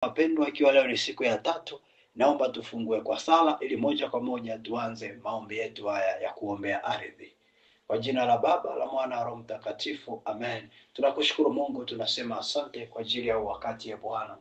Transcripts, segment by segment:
Wapendwa, ikiwa leo ni siku ya tatu, naomba tufungue kwa sala ili moja kwa moja tuanze maombi yetu haya ya kuombea ardhi. Kwa jina la Baba, la Mwana na Roho Mtakatifu, amen. Tunakushukuru Mungu, tunasema asante kwa ajili ya wakati ya Bwana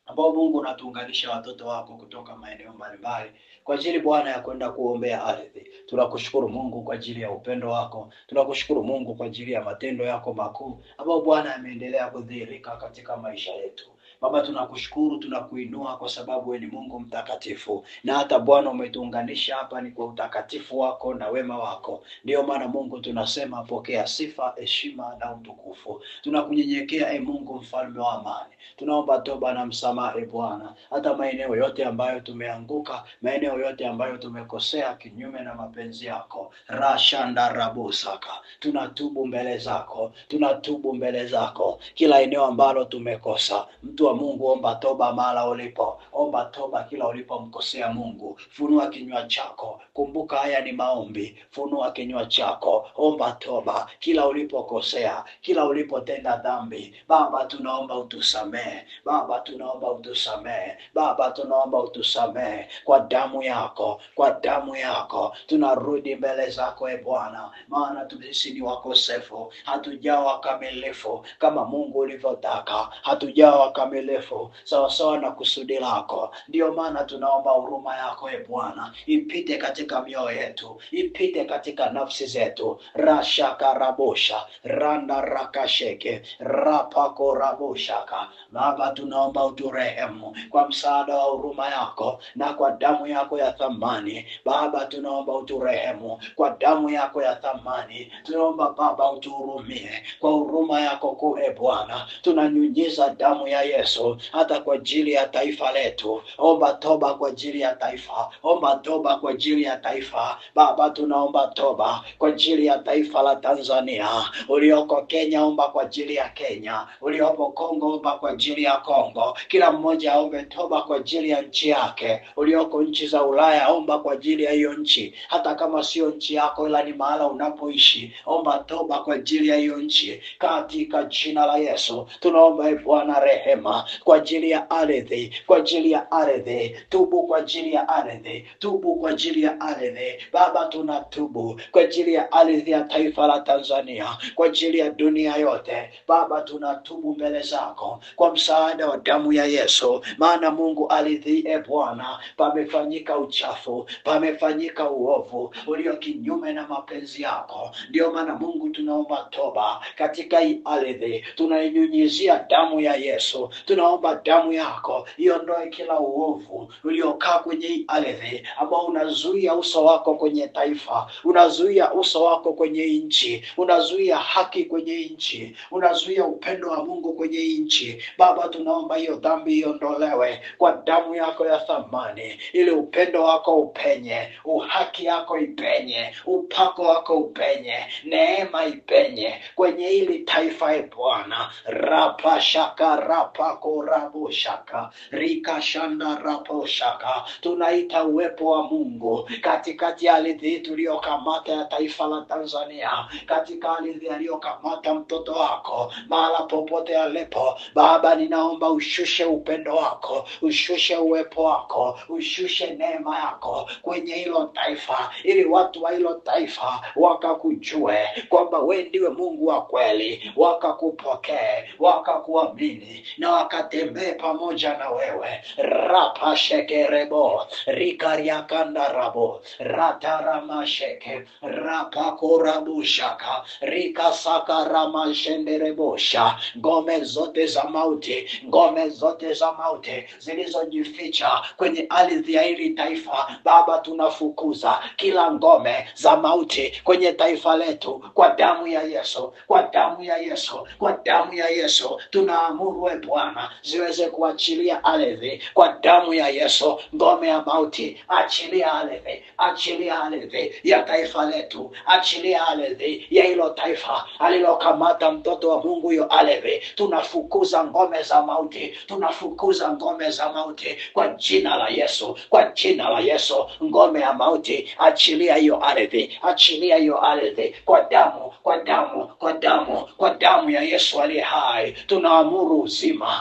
ambao Mungu unatuunganisha watoto wako kutoka maeneo mbalimbali kwa ajili Bwana ya kwenda kuombea ardhi. Tunakushukuru Mungu kwa ajili ya upendo wako. Tunakushukuru Mungu kwa ajili ya matendo yako makuu ambao Bwana yameendelea kudhihirika katika maisha yetu. Baba, tunakushukuru, tunakuinua kwa sababu wewe ni Mungu mtakatifu, na hata Bwana umetuunganisha hapa ni kwa utakatifu wako na wema wako. Ndio maana Mungu tunasema pokea sifa, heshima na utukufu. Tunakunyenyekea Mungu mfalme wa amani. Tunaomba toba na msamaha Bwana, hata maeneo yote ambayo tumeanguka, maeneo yote ambayo tumekosea kinyume na mapenzi yako. Rashanda rabusaka, tunatubu mbele zako, tunatubu mbele zako kila eneo ambalo tumekosa. Mtu wa Mungu, omba toba mara ulipo, omba toba kila ulipomkosea Mungu. Funua kinywa chako, kumbuka haya ni maombi. Funua kinywa chako, omba toba kila ulipokosea, kila ulipotenda dhambi. Baba, tunaomba utusamehe. Baba, tunaomba utusamehe. Baba, tunaomba utusamehe kwa damu yako, kwa damu yako. Tunarudi mbele zako Bwana, maana sisi ni wakosefu, hatujawa kamilifu kama Mungu ulivyotaka, hatujawa kamilifu sawa sawa na kusudi lako. Ndio maana tunaomba huruma yako Bwana ipite katika mioyo yetu, ipite katika nafsi zetu. Rashaka rabosha, randa rakasheke, rapako raboshaka. Baba, tunaomba uturehemu kwa msaada wa huruma yako na kwa damu yako ya thamani. Baba, tunaomba uturehemu kwa damu yako ya thamani. Tunaomba Baba utuhurumie kwa huruma yako kuu Bwana. Tunanyunyiza damu ya Yesu hata kwa ajili ya taifa letu. Omba toba kwa ajili ya taifa, omba toba kwa ajili ya taifa. Baba, tunaomba toba kwa ajili ya taifa la Tanzania. Ulioko Kenya, omba kwa ajili ya Kenya. Uliopo Kongo, omba kwa ajili ya Kongo. Kila mmoja aombe toba kwa ajili ya nchi yake. Ulioko nchi za Ulaya, omba kwa ajili ya hiyo nchi, hata kama sio nchi yako ila ni mahala unapoishi. Omba toba kwa ajili ya hiyo nchi katika jina la Yesu. Tunaomba Bwana rehema kwa ajili ya ardhi, kwa ajili ya ardhi. Tubu kwa ajili ya ardhi, tubu kwa ajili ya ardhi. Baba, tunatubu kwa ajili ya ardhi ya taifa la Tanzania, kwa ajili ya dunia yote. Baba, tunatubu mbele zako kwa msaada wa damu ya Yesu, maana Mungu ardhi Bwana pamefanyika uchafu, pamefanyika uovu ulio kinyume na mapenzi yako. Ndio maana Mungu tunaomba toba katika hii ardhi, tunainyunyizia damu ya Yesu. Tunaomba damu yako iondoe kila uovu uliokaa kwenye hii ardhi ambao unazuia uso wako kwenye taifa, unazuia uso wako kwenye nchi, unazuia haki kwenye nchi, unazuia upendo wa Mungu kwenye nchi. Baba, tunaomba hiyo dhambi iondolewe kwa damu yako ya thamani, ili upendo wako upenye, uhaki yako ipenye, upako wako upenye, neema ipenye kwenye hili taifa Bwana. Rapa shaka rapako rabo shaka rika shanda rapo shaka. Tunaita uwepo wa Mungu katikati ya ardhi tuliyokamata ya taifa la Tanzania, katika ardhi aliyokamata mtoto wako mahala popote alipo. Baba, ninaomba ushushe upendo wako, ushushe uwepo wako, ushushe neema yako kwenye hilo taifa, ili watu wa hilo taifa wakakujue kwamba wewe ndiwe Mungu wa kweli, wakakupokee, wakakuamini na wakatembee pamoja na wewe. Rapa shekerebo rikariakanda rabo ratarama sheke rapa korabushaka rikasaka rama shenderebosha. Ngome zote za mauti, ngome zote za mauti zilizojificha kwenye ardhi ya hili taifa, Baba, tunafukuza kila ngome za mauti kwenye taifa letu kwa damu ya Yesu, kwa damu ya Yesu, kwa damu ya Yesu. Tunaamuru Bwana ziweze kuachilia ardhi kwa damu ya Yesu. Ngome ya mauti, achilia ardhi, achilia ardhi ya taifa letu, achilia ardhi ya hilo taifa alilokamata mtoto wa Mungu. Hiyo ardhi tunafukuza ngome za mauti, tunafukuza ngome za mauti kwa jina la Yesu, kwa jina la Yesu. Ngome ya mauti, achilia hiyo ardhi, achilia hiyo ardhi kwa damu, kwa damu, kwa damu, kwa damu ya Yesu aliye hai. Tunaamuru uzima,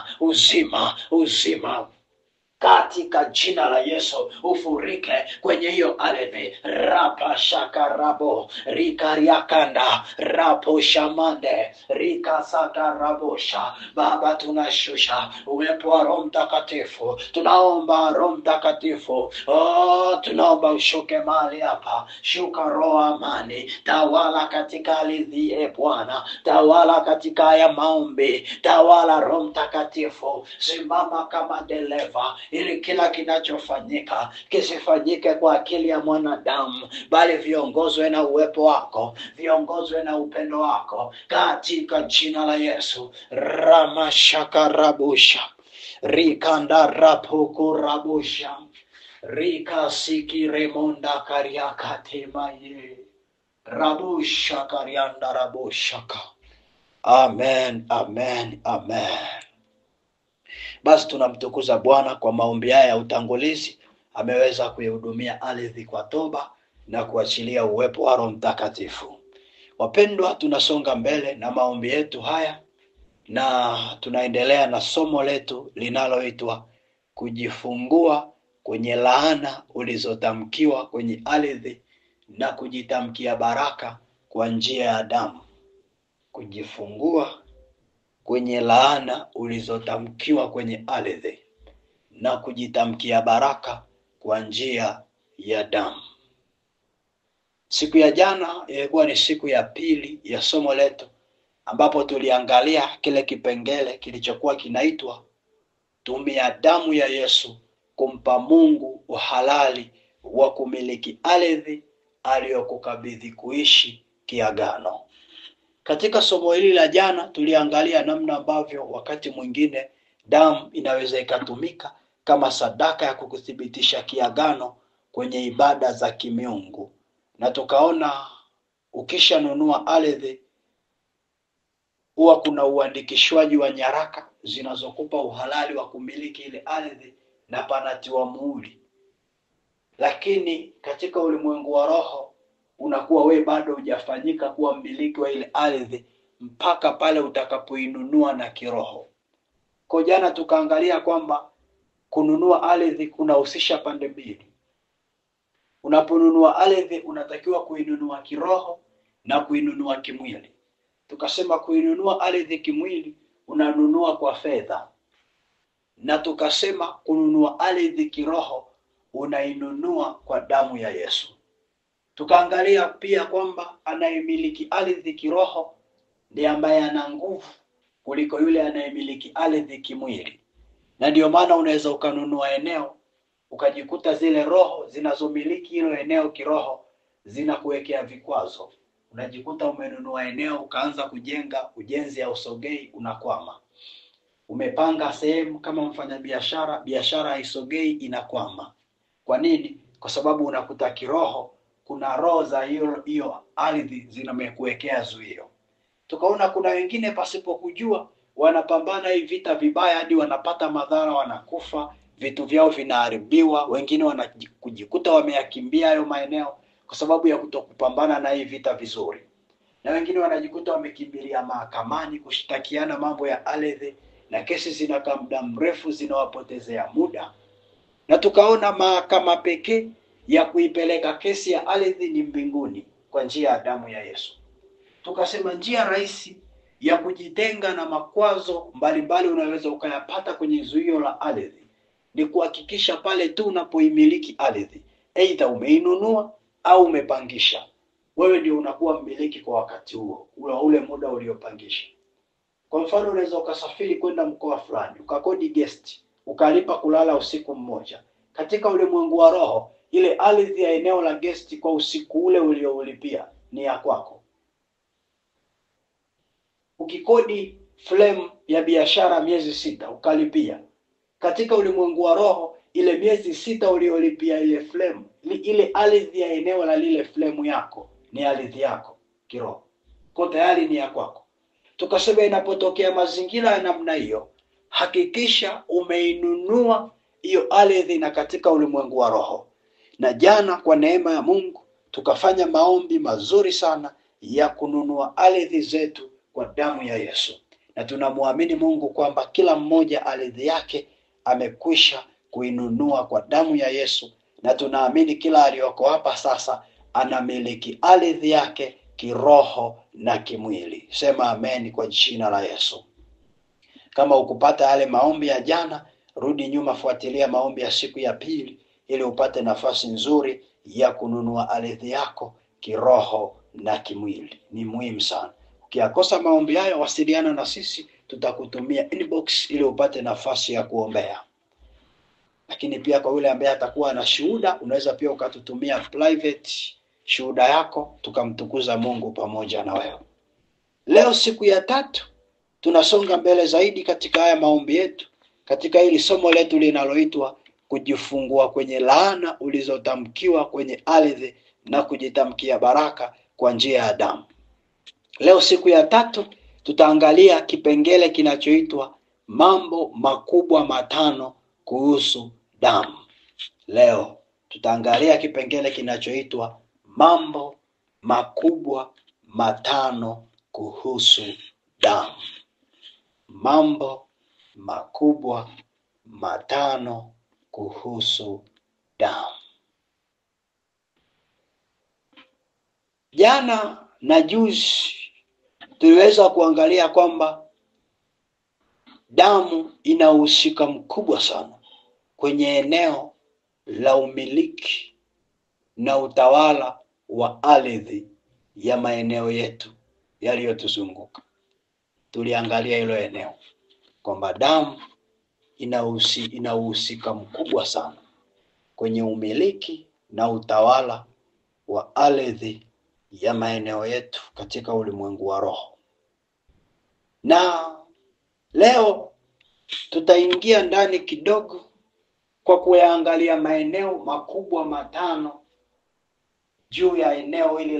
uzima katika jina la Yesu, ufurike kwenye hiyo ardhi. Rapa shakarabo rikariakanda rapo shamande rikasakarabosha. Baba, tunashusha uwepo wa Roho Mtakatifu, tunaomba Roho Mtakatifu, tunaomba ushuke mahali hapa. Shuka Roho amani, tawala katika ardhi Bwana, tawala katika haya maombi, tawala Roho Mtakatifu, simama kama dereva ili kila kinachofanyika kisifanyike kwa akili ya mwanadamu, bali viongozwe na uwepo wako, viongozwe na upendo wako, katika jina la Yesu. Ramashakarabusha rikanda rapuku rabusha rikasiki remonda kariakatemaye rabusha karianda rabushaka. Amen, amen, amen. Basi tunamtukuza Bwana kwa maombi haya ya utangulizi. Ameweza kuihudumia ardhi kwa toba na kuachilia uwepo wa Roho Mtakatifu. Wapendwa, tunasonga mbele na maombi yetu haya na tunaendelea na somo letu linaloitwa kujifungua kwenye laana ulizotamkiwa kwenye ardhi na kujitamkia baraka kwa njia ya damu. Kujifungua kwenye laana ulizotamkiwa kwenye ardhi na kujitamkia baraka kwa njia ya damu. Siku ya jana ilikuwa ni siku ya pili ya somo letu, ambapo tuliangalia kile kipengele kilichokuwa kinaitwa tumia damu ya Yesu kumpa Mungu uhalali wa kumiliki ardhi aliyokukabidhi kuishi kiagano. Katika somo hili la jana tuliangalia namna ambavyo wakati mwingine damu inaweza ikatumika kama sadaka ya kukuthibitisha kiagano kwenye ibada za kimiungu. Na tukaona ukishanunua ardhi huwa kuna uandikishwaji wa nyaraka zinazokupa uhalali wa kumiliki ile ardhi na panatiwa muhuri. Lakini katika ulimwengu wa roho unakuwa we bado hujafanyika kuwa mmiliki wa ile ardhi mpaka pale utakapoinunua na kiroho. Kwa jana tukaangalia kwamba kununua ardhi kunahusisha pande mbili. Unaponunua ardhi unatakiwa kuinunua kiroho na kuinunua kimwili. Tukasema kuinunua ardhi kimwili unanunua kwa fedha, na tukasema kununua ardhi kiroho unainunua kwa damu ya Yesu. Tukaangalia pia kwamba anayemiliki ardhi kiroho ndiye ambaye ana nguvu kuliko yule anayemiliki ardhi kimwili. Na ndio maana unaweza ukanunua eneo ukajikuta zile roho zinazomiliki hilo eneo kiroho zinakuwekea vikwazo. Unajikuta umenunua eneo ukaanza kujenga, ujenzi hausogei, unakwama. Umepanga sehemu kama mfanyabiashara, biashara haisogei, inakwama. Kwa nini? Kwa sababu unakuta kiroho kuna roho za hiyo ardhi zinamekuwekea zuio. Tukaona kuna wengine pasipo kujua wanapambana hii vita vibaya hadi wanapata madhara, wanakufa, vitu vyao vinaharibiwa. Wengine wanajikuta wameyakimbia hayo maeneo kwa sababu ya kutokupambana na hii vita vizuri. Na wengine wanajikuta wamekimbilia mahakamani kushtakiana mambo ya ardhi, na kesi zinakaa muda mrefu, zinawapotezea muda. Na tukaona mahakama pekee ya kuipeleka kesi ya ardhi ni mbinguni kwa njia ya damu ya Yesu. Tukasema njia rahisi ya kujitenga na makwazo mbalimbali unaweza ukayapata kwenye zuio la ardhi ni kuhakikisha pale tu unapoimiliki ardhi, aidha umeinunua au umepangisha, wewe ndio unakuwa mmiliki kwa wakati huo, ule muda uliopangisha. Kwa mfano unaweza ukasafiri kwenda mkoa fulani, ukakodi guest, ukalipa kulala usiku mmoja. Katika ulimwengu wa roho, ile ardhi ya eneo la guest kwa usiku ule ulioulipia ni ya kwako. Ukikodi flame ya biashara miezi 6 ukalipia, katika ulimwengu wa roho ile miezi 6 uliolipia ile flame, ile ardhi ya eneo la lile flame yako ni ardhi yako kiroho, kwa tayari ni ya kwako. Tukasema inapotokea mazingira ya namna hiyo, hakikisha umeinunua hiyo ardhi na katika ulimwengu wa roho. Na jana kwa neema ya Mungu tukafanya maombi mazuri sana ya kununua ardhi zetu kwa damu ya Yesu. na tunamwamini Mungu kwamba kila mmoja ardhi yake amekwisha kuinunua kwa damu ya Yesu, na tunaamini kila aliyoko hapa sasa anamiliki ardhi yake kiroho na kimwili. Sema amen kwa jina la Yesu. Kama ukupata yale maombi ya jana, rudi nyuma, fuatilia maombi ya siku ya pili ili upate nafasi nzuri ya kununua ardhi yako kiroho na kimwili. Ni muhimu sana. Ukiyakosa maombi hayo, wasiliana na sisi, tutakutumia inbox ili upate nafasi ya kuombea. Lakini pia kwa yule ambaye atakuwa na shuhuda, unaweza pia ukatutumia private shuhuda yako, tukamtukuza Mungu pamoja na wewe. Leo siku ya 3 tunasonga mbele zaidi katika haya maombi yetu, katika hili somo letu linaloitwa kujifungua kwenye laana ulizotamkiwa kwenye ardhi na kujitamkia baraka kwa njia ya damu. Leo siku ya 3 tutaangalia kipengele kinachoitwa mambo makubwa matano kuhusu damu. Leo tutaangalia kipengele kinachoitwa mambo makubwa matano kuhusu damu. Mambo makubwa matano kuhusu damu. Jana na juzi tuliweza kuangalia kwamba damu ina uhusika mkubwa sana kwenye eneo la umiliki na utawala wa ardhi ya maeneo yetu yaliyotuzunguka. Tuliangalia hilo eneo kwamba damu ina uhusika mkubwa sana kwenye umiliki na utawala wa ardhi ya maeneo yetu katika ulimwengu wa roho. Na leo tutaingia ndani kidogo kwa kuyaangalia maeneo makubwa matano juu ya eneo hili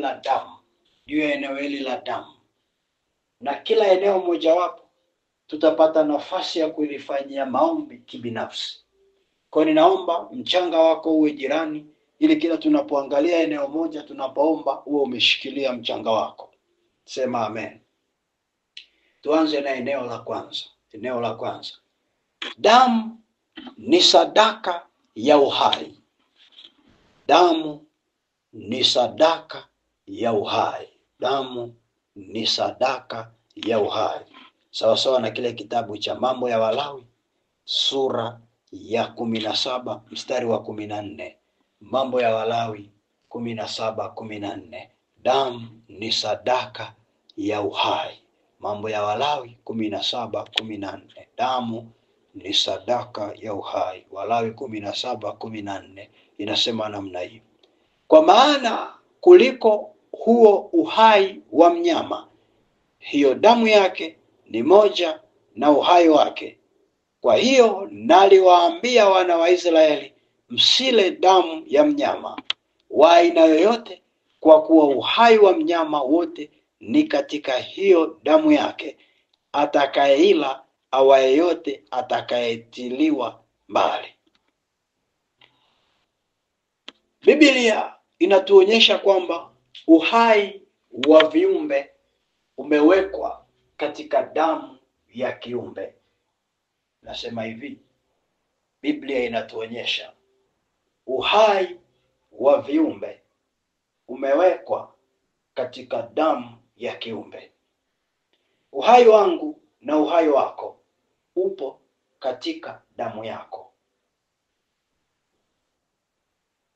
la damu, na kila eneo mojawapo tutapata nafasi ya kulifanyia maombi kibinafsi. Kwa ninaomba mchanga wako uwe jirani, ili kila tunapoangalia eneo moja tunapoomba uwe umeshikilia mchanga wako. Sema amen. Tuanze na eneo la kwanza. Damu ni sadaka ya uhai. Damu ni sadaka ya uhai. Damu ni sadaka ya uhai. Sawa sawa na kile kitabu cha Mambo ya Walawi sura ya 17 mstari wa 14. Mambo ya Walawi 17:14. Damu ni sadaka ya uhai. Mambo ya Walawi 17:14. Damu ni sadaka ya uhai. Walawi 17:14 inasema namna hii: kwa maana kuliko huo uhai wa mnyama, hiyo damu yake ni moja na uhai wake. Kwa hiyo naliwaambia wana wa Israeli, msile damu ya mnyama wa aina yoyote, kwa kuwa uhai wa mnyama wote ni katika hiyo damu yake. Atakayeila awaye yote atakayetiliwa mbali. Biblia inatuonyesha kwamba uhai wa viumbe umewekwa katika damu ya kiumbe. Nasema hivi, Biblia inatuonyesha uhai wa viumbe umewekwa katika damu ya kiumbe. Uhai wangu na uhai wako upo katika damu yako.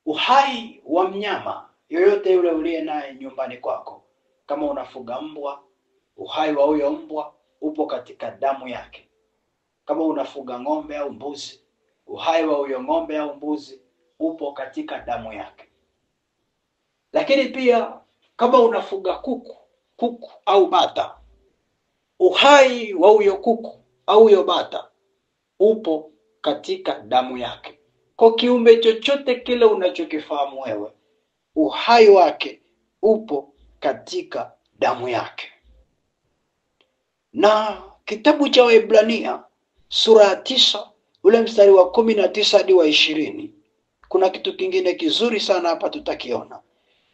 Uhai wa mnyama yoyote yule uliye naye nyumbani kwako, kama unafuga mbwa, uhai wa huyo mbwa upo katika damu yake. Kama unafuga ng'ombe au mbuzi, uhai wa huyo ng'ombe au mbuzi upo katika damu yake. Lakini pia kama unafuga kuku au bata, uhai wa huyo kuku au huyo bata upo katika damu yake. Kwa kiumbe chochote kile unachokifahamu wewe, uhai wake upo katika damu yake. Na kitabu cha Waebrania sura ya 9 ule mstari wa 19 hadi wa 20, kuna kitu kingine kizuri sana hapa tutakiona.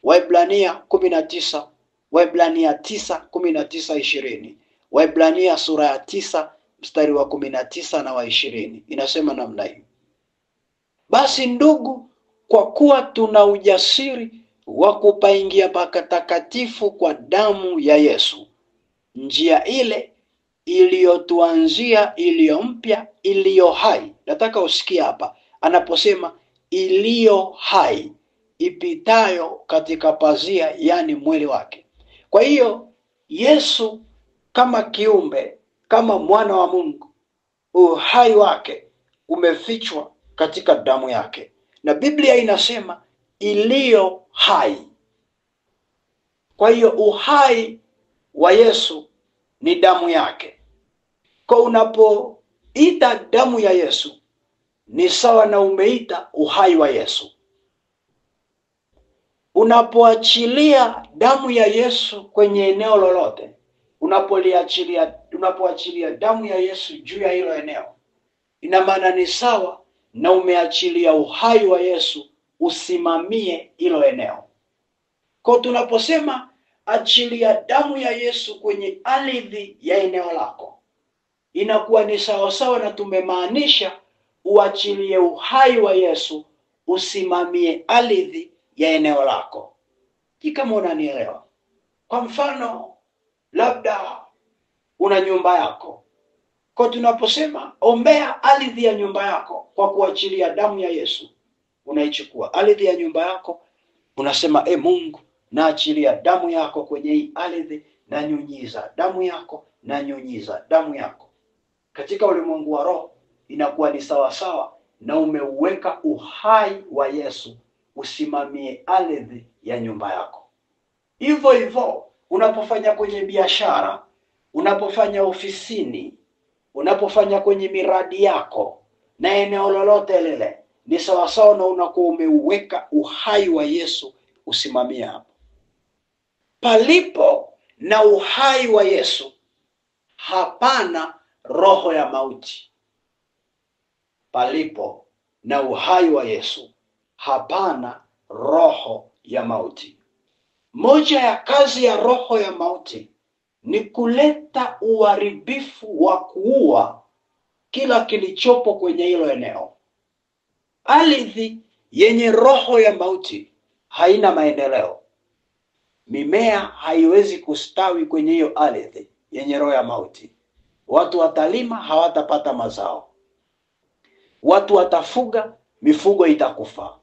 Waebrania 9:19-20. Waebrania sura ya 9 mstari wa 19 na wa 20 inasema namna hii: basi ndugu, kwa kuwa tuna ujasiri wa kupaingia patakatifu kwa damu ya Yesu, njia ile iliyotuanzia, iliyo mpya, iliyo hai. Nataka usikie hapa anaposema iliyo hai, ipitayo katika pazia, yani mwili wake. Kwa hiyo Yesu kama kiumbe, kama mwana wa Mungu, uhai wake umefichwa katika damu yake, na Biblia inasema iliyo hai. Kwa hiyo uhai wa Yesu ni damu yake. Kwa unapoita damu ya Yesu ni sawa na umeita uhai wa Yesu. Unapoachilia damu ya Yesu kwenye eneo lolote, unapoachilia damu ya Yesu juu ya hilo eneo, ina maana ni sawa na umeachilia uhai wa Yesu usimamie hilo eneo. Kwa tunaposema achilia damu ya Yesu kwenye ardhi ya eneo lako, inakuwa ni sawa sawa na tumemaanisha uachilie uhai wa Yesu usimamie ardhi ya eneo lako. Kama unanielewa. Kwa mfano, labda una nyumba yako. Kwa tunaposema ombea ardhi ya nyumba yako kwa kuachilia damu ya Yesu, unaichukua ardhi ya nyumba yako, unasema Mungu, naachilia damu yako kwenye hii ardhi, na nyunyiza damu yako, na nyunyiza damu yako. Katika ulimwengu wa roho inakuwa ni sawa sawa na umeuweka uhai wa Yesu usimamie ardhi ya nyumba yako. Hivyo hivyo unapofanya kwenye biashara, unapofanya ofisini, unapofanya kwenye miradi yako na eneo lolote lile, ni sawa sawa na unakuwa umeuweka uhai wa Yesu usimamie hapo. Palipo na uhai wa Yesu hapana roho ya mauti. Palipo na uhai wa Yesu hapana roho ya mauti. Moja ya kazi ya roho ya mauti ni kuleta uharibifu wa kuua kila kilichopo kwenye hilo eneo. Ardhi yenye roho ya mauti haina maendeleo. Mimea haiwezi kustawi kwenye hiyo ardhi yenye roho ya mauti. Watu watalima, hawatapata mazao. Watu watafuga, mifugo itakufa.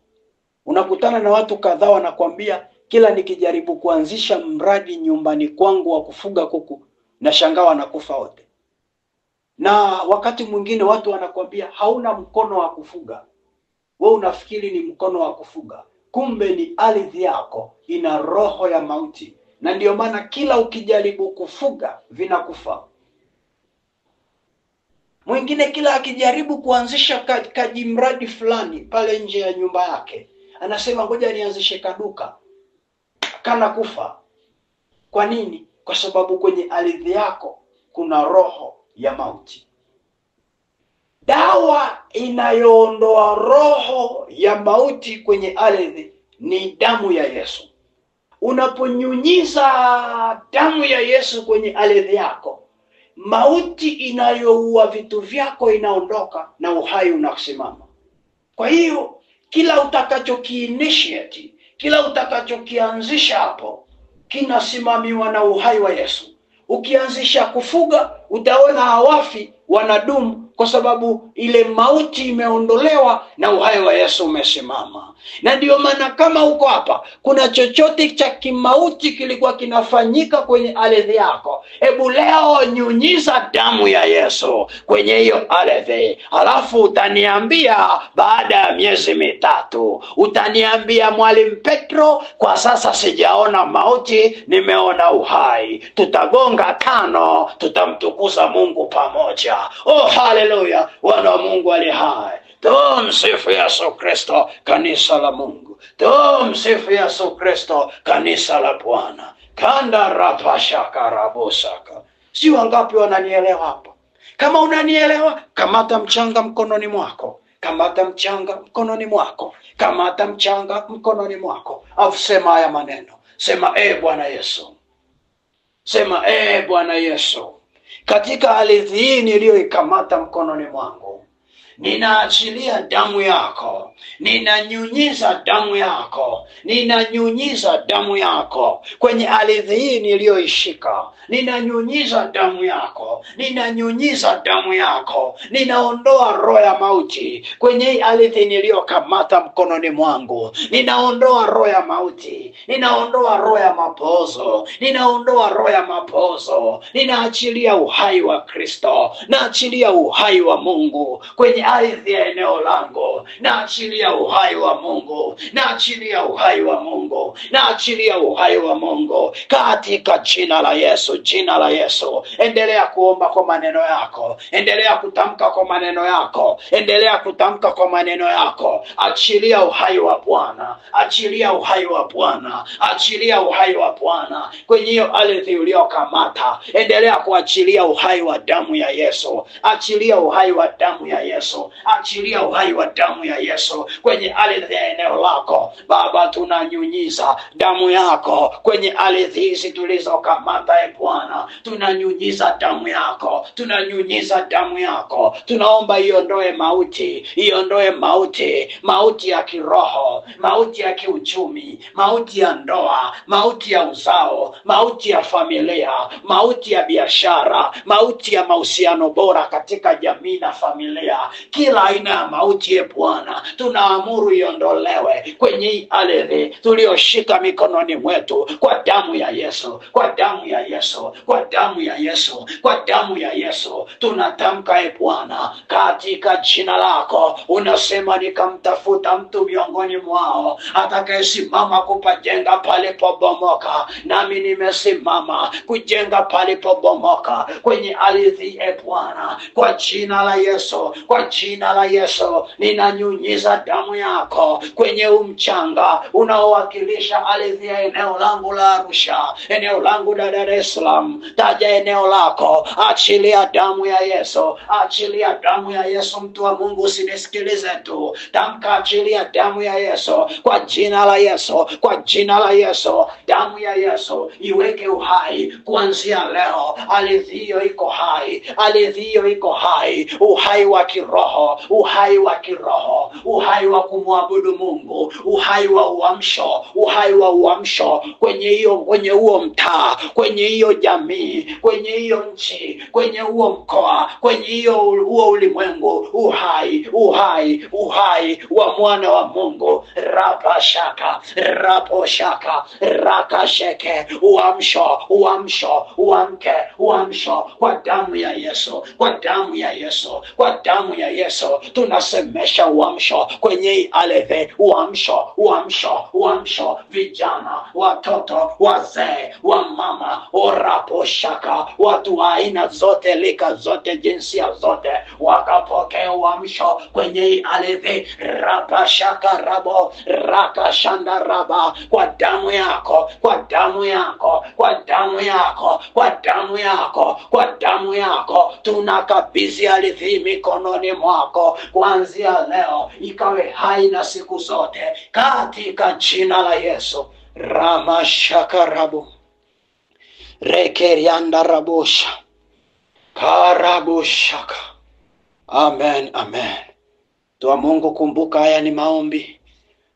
Unakutana na watu kadhaa wanakuambia, kila nikijaribu kuanzisha mradi nyumbani kwangu wa kufuga kuku, na shangaa wanakufa wote. Na wakati mwingine watu wanakuambia hauna mkono wa kufuga. Wewe unafikiri ni mkono wa kufuga, kumbe ni ardhi yako ina roho ya mauti, na ndio maana kila ukijaribu kufuga vinakufa. Mwingine kila akijaribu kuanzisha kajimradi fulani pale nje ya nyumba yake, anasema ngoja nianzishe kaduka, kana kufa. Kwa nini? Kwa sababu kwenye ardhi yako kuna roho ya mauti. Dawa inayoondoa roho ya mauti kwenye ardhi ni damu ya Yesu. Unaponyunyiza damu ya Yesu kwenye ardhi yako, mauti inayoua vitu vyako inaondoka na uhai unasimama. Kwa hiyo kila utakachokiinitiate, kila utakachokianzisha hapo kinasimamiwa na uhai wa Yesu. Ukianzisha kufuga, utaona hawafi, wanadumu, kwa sababu ile mauti imeondolewa na uhai wa Yesu umesimama. Na ndio maana kama uko hapa kuna chochote cha kimauti kilikuwa kinafanyika kwenye ardhi yako, hebu leo nyunyiza damu ya Yesu kwenye hiyo ardhi. Alafu utaniambia baada ya miezi mitatu, utaniambia Mwalimu Petro, kwa sasa sijaona mauti, nimeona uhai. Tutagonga tano, tutamtukuza Mungu pamoja. Oh, haleluya, wana wa Mungu ali hai. Tumsifu Yesu Kristo, kanisa la Mungu. Tumsifu Yesu Kristo, kanisa la Bwana. Kanda rapashaka rabosaka. Si wangapi wananielewa hapa? Kama unanielewa, kamata mchanga mkononi mwako. Kamata mchanga mkononi mwako. Kamata mchanga mkononi mwako. Afu sema haya maneno. Sema Bwana Yesu. Sema Bwana Yesu, katika ardhi hii niliyoikamata mkononi mwangu. Ninaachilia damu yako, ninanyunyiza damu yako, ninanyunyiza damu yako kwenye ardhi hii niliyoishika. Ninanyunyiza damu yako, ninanyunyiza damu yako. Ninaondoa roho ya mauti kwenye ardhi niliyokamata mkononi mwangu. Ninaondoa roho ya mauti, ninaondoa roho ya mapozo, ninaondoa roho ya mapozo. Ninaachilia uhai wa Kristo, naachilia uhai wa Mungu kwenye ardhi ya eneo langu. Naachilia uhai wa Mungu, naachilia uhai wa Mungu, naachilia uhai wa Mungu katika jina la Yesu, jina la Yesu. Endelea kuomba kwa maneno yako, endelea kutamka kwa maneno yako, endelea kutamka kwa maneno yako. Achilia uhai wa Bwana, achilia uhai wa Bwana, achilia uhai wa Bwana kwenye hiyo ardhi uliyokamata. Endelea kuachilia uhai wa damu ya Yesu, achilia uhai wa damu ya Yesu, achilia uhai wa damu ya Yesu kwenye ardhi ya eneo lako. Baba, tunanyunyiza damu yako kwenye ardhi hizi tulizokamata. E Bwana, tunanyunyiza damu yako, tunanyunyiza damu yako. Tunaomba iondoe mauti, iondoe mauti, mauti ya kiroho, mauti ya kiuchumi, mauti ya ndoa, mauti ya uzao, mauti ya familia, mauti ya biashara, mauti ya mahusiano bora katika jamii na familia. Kila aina ya mauti, e Bwana, tunaamuru iondolewe kwenye hii ardhi tulioshika mikononi mwetu kwa damu ya Yesu, kwa damu ya Yesu, kwa damu ya Yesu, kwa damu ya Yesu. Tunatamka, e Bwana, katika jina lako. Unasema, nikamtafuta mtu miongoni mwao atakayesimama kupajenga palipobomoka. Nami nimesimama kujenga palipobomoka kwenye ardhi, e Bwana, kwa jina la Yesu, kwa jina la Yesu. Ninanyunyiza damu yako kwenye mchanga unaowakilisha ardhi ya eneo langu la Arusha, eneo langu la Dar es Salaam. Taja eneo lako, achilia damu ya Yesu, achilia damu ya Yesu. Mtu wa Mungu, usinisikilize tu, tamka, achilia damu ya Yesu kwa jina la Yesu, kwa jina la Yesu. Damu ya Yesu iweke uhai kuanzia leo. Ardhi hiyo iko hai, ardhi hiyo iko hai. Uhai wa kiroho, uhai wa kiroho, uhai wa kumwabudu Mungu, uhai wa uamsho, uhai wa uamsho kwenye huo mtaa, kwenye hiyo jamii, kwenye hiyo nchi, kwenye huo mkoa, kwenye huo ulimwengu. Uhai, uhai, uhai wa mwana wa Mungu. Rapashaka, raposhaka, rakasheke. Uamsho, uamsho, uamke, uamsho kwa damu ya Yesu, kwa damu ya Yesu, kwa damu ya Yesu. Tunasemesha uamsho kwenye ardhi, uamsho, uamsho, uamsho. Vijana, watoto, wazee, wamama, oraposhaka, watu wa aina zote, lika zote, jinsia zote, wakapokea uamsho kwenye ardhi. Rapashaka rabo, rakashanda raba, kwa damu yako, kwa damu yako, kwa damu yako, kwa damu yako, kwa damu yako. Tunakabidhi ardhi mikononi mwako kuanzia leo, ikawe hai na siku zote katika jina la Yesu. Ramashaka rabu, rekerianda rabosha, karabushaka. Amen, amen. Tua Mungu, kumbuka haya ni maombi.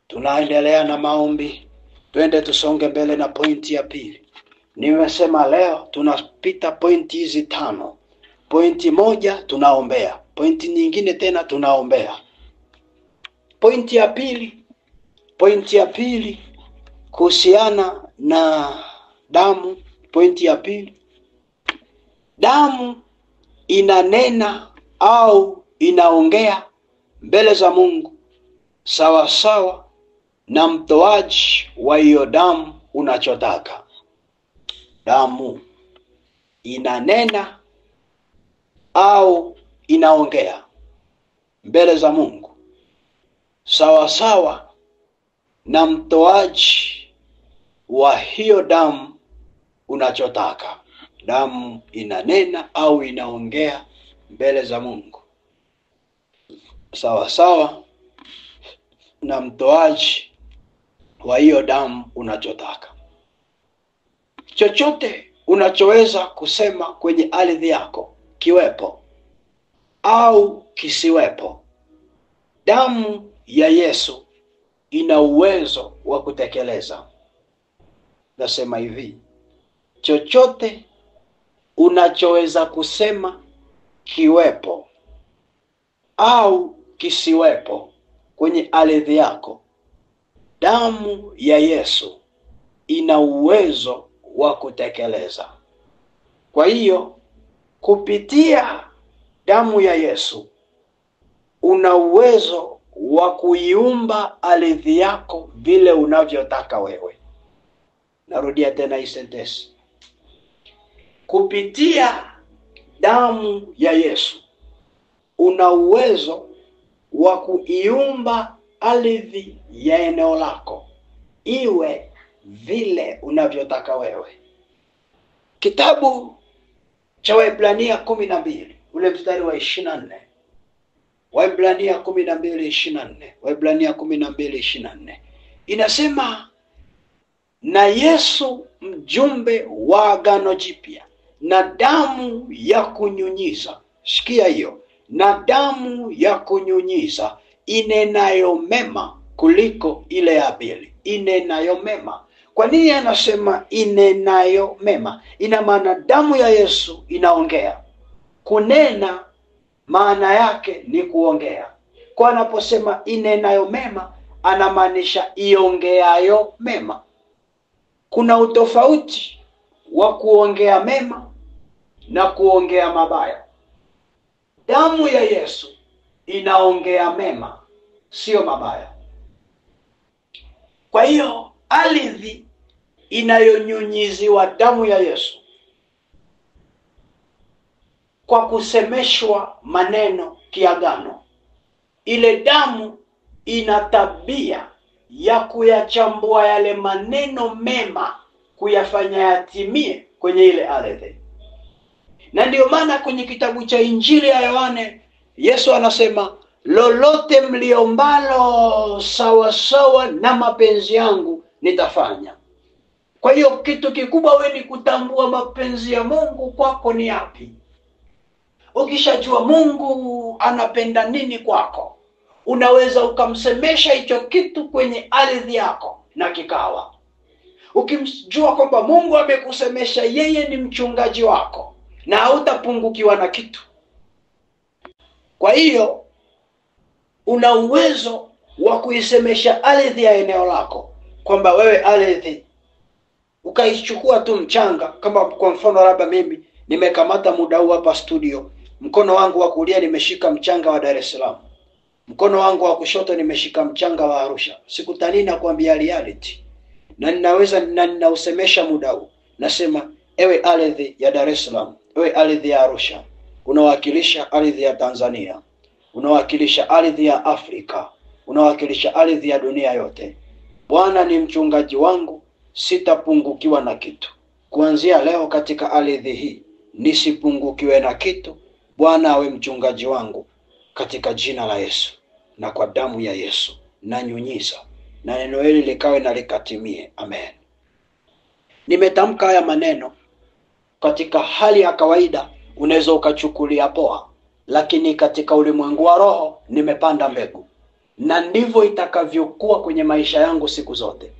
Tunaendelea na maombi. Twende tusonge mbele na pointi ya pili. Nimesema leo tunapita pointi hizi 5. Pointi moja tunaombea, pointi nyingine tena tunaombea. Pointi ya pili kuhusiana na damu. Pointi ya pili, damu inanena au inaongea mbele za Mungu sawa sawa na mtoaji wa hiyo damu unachotaka. Damu inanena au inaongea mbele za Mungu sawa sawa na mtoaji wa hiyo damu unachotaka. Damu inanena au inaongea mbele za Mungu sawa sawa na mtoaji wa hiyo damu unachotaka. Chochote unachoweza kusema kwenye ardhi yako kiwepo au kisiwepo, damu ya Yesu ina uwezo wa kutekeleza. Nasema hivi, chochote unachoweza kusema kiwepo au kisiwepo kwenye ardhi yako, damu ya Yesu ina uwezo wa kutekeleza. Kwa hiyo kupitia damu ya Yesu una uwezo wa kuiumba ardhi yako vile unavyotaka wewe. Narudia tena hii sentensi. Kupitia damu ya Yesu una uwezo wa kuiumba ardhi ya eneo lako iwe vile unavyotaka wewe. Kitabu cha Waebrania 12 ule mstari wa 24. Waebrania 12:24. Waebrania 12:24. Inasema, na Yesu mjumbe wa agano jipya na damu ya kunyunyiza. Sikia hiyo, na damu ya kunyunyiza inenayo mema kuliko ile ya Abeli. Inenayo mema. Kwa nini anasema inenayo mema? Ina maana damu ya Yesu inaongea. Kunena maana yake ni kuongea. Kwa anaposema inenayo mema, anamaanisha iongeayo mema. Kuna utofauti wa kuongea mema na kuongea mabaya. Damu ya Yesu inaongea mema, sio mabaya. Kwa hiyo ardhi inayonyunyiziwa damu ya Yesu kwa kusemeshwa maneno kiagano, ile damu ina tabia ya kuyachambua yale maneno mema, kuyafanya yatimie kwenye ile ardhi. Na ndio maana kwenye kitabu cha Injili ya Yohane Yesu anasema, lolote mliombalo sawa sawa na mapenzi yangu nitafanya. Kwa hiyo kitu kikubwa wewe ni kutambua mapenzi ya Mungu kwako ni yapi. Ukishajua Mungu anapenda nini kwako, unaweza ukamsemesha hicho kitu kwenye ardhi yako na kikawa. Ukimjua kwamba Mungu amekusemesha yeye ni mchungaji wako na hautapungukiwa na kitu. Kwa hiyo una uwezo wa kuisemesha ardhi ya eneo lako kwamba wewe ardhi ukaichukua tu mchanga. Kama kwa mfano labda mimi nimekamata muda huu hapa studio, mkono wangu wa kulia nimeshika mchanga wa Dar es Salaam, mkono wangu wa kushoto nimeshika mchanga wa Arusha. Sikutani na kuambia reality. Na ninaweza ninausemesha muda huu. Nasema, ewe ardhi ya Dar es Salaam, ewe ardhi ya Arusha, unawakilisha ardhi ya Tanzania, unawakilisha ardhi ya Afrika, unawakilisha ardhi ya dunia yote. Bwana ni mchungaji wangu, sitapungukiwa na kitu. Kuanzia leo katika ardhi hii nisipungukiwe na kitu. Bwana awe mchungaji wangu katika jina la Yesu na kwa damu ya Yesu na nyunyiza, na neno hili likawe na likatimie. Amen. Nimetamka haya maneno katika hali ya kawaida, unaweza ukachukulia poa, lakini katika ulimwengu wa roho nimepanda mbegu, na ndivyo itakavyokuwa kwenye maisha yangu siku zote.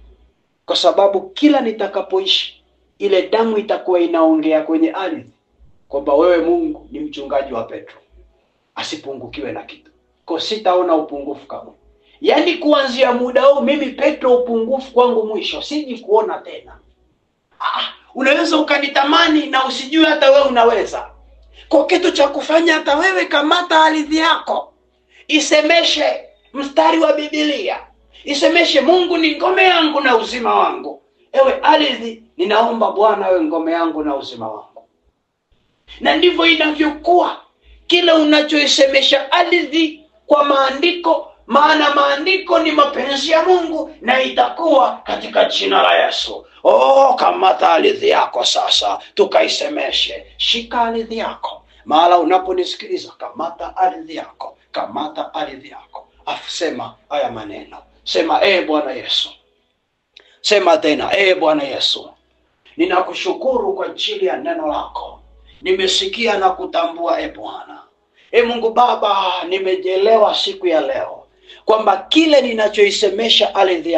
Kwa sababu kila nitakapoishi, ile damu itakuwa inaongea kwenye ardhi kwamba wewe Mungu ni mchungaji wa Petro, asipungukiwe na kitu. Kwa sitaona upungufu kama. Yaani kuanzia muda huu mimi Petro, upungufu kwangu mwisho, siji kuona tena. Unaweza ukanitamani na usijue hata wewe unaweza. Kwa kitu cha kufanya, hata wewe kamata ardhi yako, isemeshe mstari wa Biblia, isemeshe Mungu ni ngome yangu na uzima wangu. Ewe ardhi, ninaomba Bwana awe ngome yangu na uzima wangu. Na ndivyo inavyokuwa kila unachoisemesha ardhi kwa maandiko, maana maandiko ni mapenzi ya Mungu, na itakuwa katika jina la Yesu. Kamata ardhi yako sasa, tukaisemeshe. Shika ardhi yako. Mahala unaponisikiliza, kamata ardhi yako, kamata ardhi yako. Sema haya maneno. Sema, Bwana Yesu. Sema tena, Bwana Yesu, Ninakushukuru kwa ajili ya neno lako. Nimesikia na kutambua Bwana. Mungu Baba, nimejelewa siku ya leo kwamba kile ninachoisemesha ardhi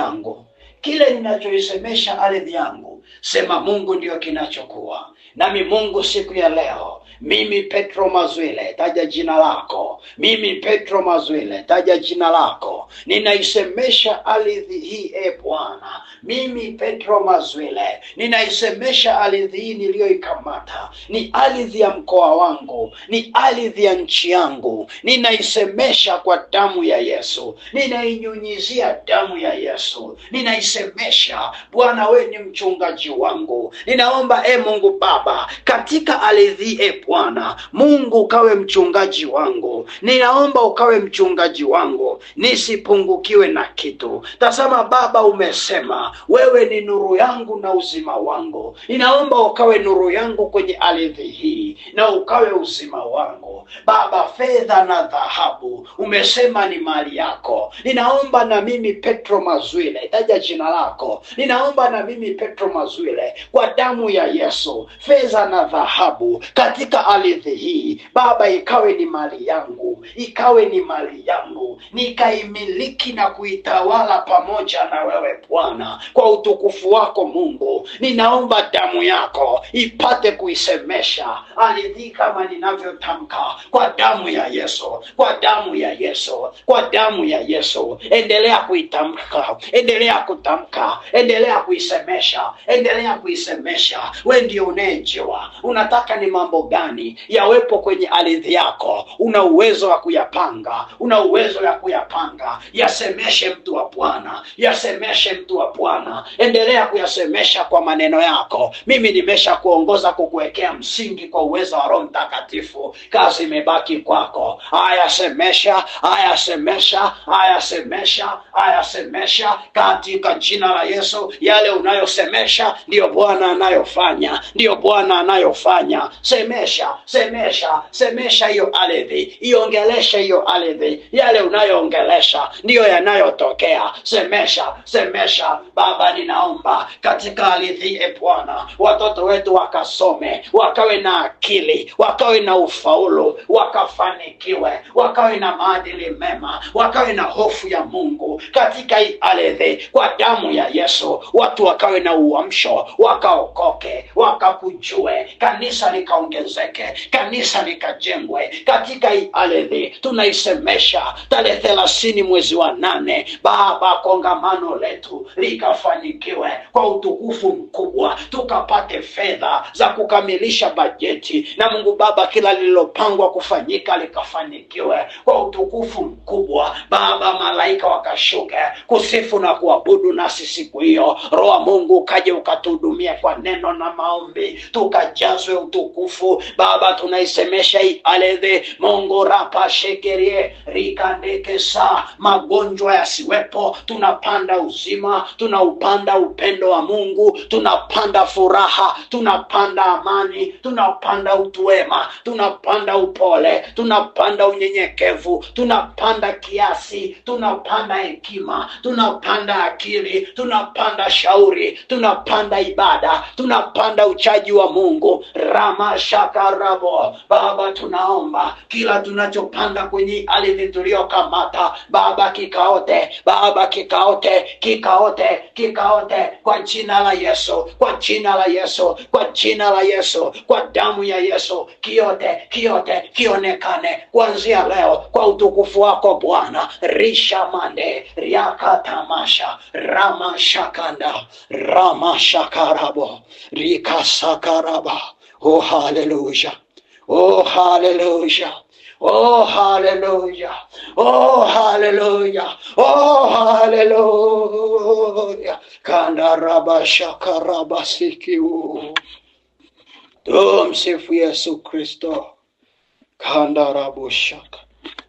yangu, sema Mungu ndio kinachokuwa. Nami Mungu siku ya leo, mimi Petro Mazwile, taja jina lako. Mimi Petro Mazwile, taja jina lako. Ninaisemesha ardhi hii Bwana. Mimi Petro Mazwile, ninaisemesha ardhi hii niliyoikamata. Ni ardhi ya mkoa wangu, ni ardhi ya nchi yangu. Ninaisemesha kwa damu ya Yesu. Ninainyunyizia damu ya Yesu. Ninaisemesha Bwana, wewe ni mchungaji wangu. Ninaomba Mungu Baba, katika ardhi Bwana, Mungu ukawe mchungaji wangu. Ninaomba ukawe mchungaji wangu, nisipungukiwe na kitu. Tazama Baba, umesema wewe ni nuru yangu na uzima wangu. Ninaomba ukawe nuru yangu kwenye ardhi hii na ukawe uzima wangu. Baba, fedha na dhahabu umesema ni mali yako. Ninaomba na mimi Petro Mazwile, taja jina lako. Ninaomba na mimi Petro Mazwile, kwa damu ya Yesu, fedha na dhahabu katika ardhi hii Baba ikawe ni mali yangu, nikaimiliki na kuitawala pamoja na wewe Bwana, kwa utukufu wako Mungu. Ninaomba damu yako ipate kuisemesha ardhi kama ninavyotamka, kwa damu ya Yesu, kwa damu ya Yesu, kwa damu ya Yesu. Endelea kuitamka, endelea kutamka, endelea kuisemesha, endelea kuisemesha. Wewe ndio unayejua unataka ni mambo gani yawepo kwenye ardhi yako. Una uwezo wa kuyapanga, una uwezo wa kuyapanga. Yasemeshe mtu wa Bwana, yasemeshe mtu wa Bwana. Endelea kuyasemesha kwa maneno yako. Mimi nimesha kuongoza kukuwekea msingi kwa uwezo wa Roho Mtakatifu. Kazi imebaki kwako. Haya semesha, haya semesha, haya semesha, haya semesha katika jina la Yesu. Yale unayosemesha ndio Bwana anayofanya, ndio Bwana anayofanya. Semesha, semesha, semesha hiyo ardhi, iongelesha hiyo ardhi. Yale unayoongelesha ndio yanayotokea. Semesha, semesha. Baba, ninaomba katika ardhi Bwana, watoto wetu wakasome, wakawe na akili, wakawe na ufaulu, wakafanikiwe, wakawe na maadili mema, wakawe na hofu ya Mungu katika hii ardhi, kwa damu ya Yesu. Watu wakawe na uamsho, wakaokoke, wakakujue, kanisa likaongezeke, kanisa likajengwe katika hii ardhi. Tunaisemesha tarehe 30 mwezi wa 8 Baba, kongamano letu likafanikiwe kwa utukufu mkubwa, tukapate fedha za kukamilisha bajeti. Na Mungu Baba, kila lililopangwa kufanyika likafanikiwe kwa utukufu mkubwa. Baba, malaika wakashuke kusifu na kuabudu nasi siku hiyo. Roho Mungu kaje ukatuhudumie kwa neno na maombi, tukajazwe utukufu. Baba, tunaisemesha hii ardhi Mungu, rapa shekerie rikandeke saa, magonjwa yasiwepo. Tunapanda uzima, tunaupanda upendo wa Mungu, tunapanda furaha, tunapanda amani, tunapanda utuwema, tunapanda upole, tunapanda unyenyekevu, tunapanda kiasi, tunapanda hekima, tunapanda akili, tunapanda shauri, tunapanda ibada, tunapanda uchaji wa Mungu. Ramashakarabo. Baba, tunaomba kila tunachopanda kwenye ardhi tuliyokamata Baba kikaote, Baba kikaote, kikaote, kikaote kwa jina la Yesu, kwa jina la Yesu, kwa jina la Yesu, kwa damu ya Yesu. Kiote, kiote, kionekane kuanzia leo kwa utukufu wako Bwana. Rishamande, riakatamasha, ramashakanda, ramashakarabo, rikasakaraba. Oh hallelujah, oh hallelujah, oh hallelujah, oh hallelujah, oh hallelujah. Kandaraba shakaraba sikiu. Tumsifu Yesu Kristo. Kandarabu shaka.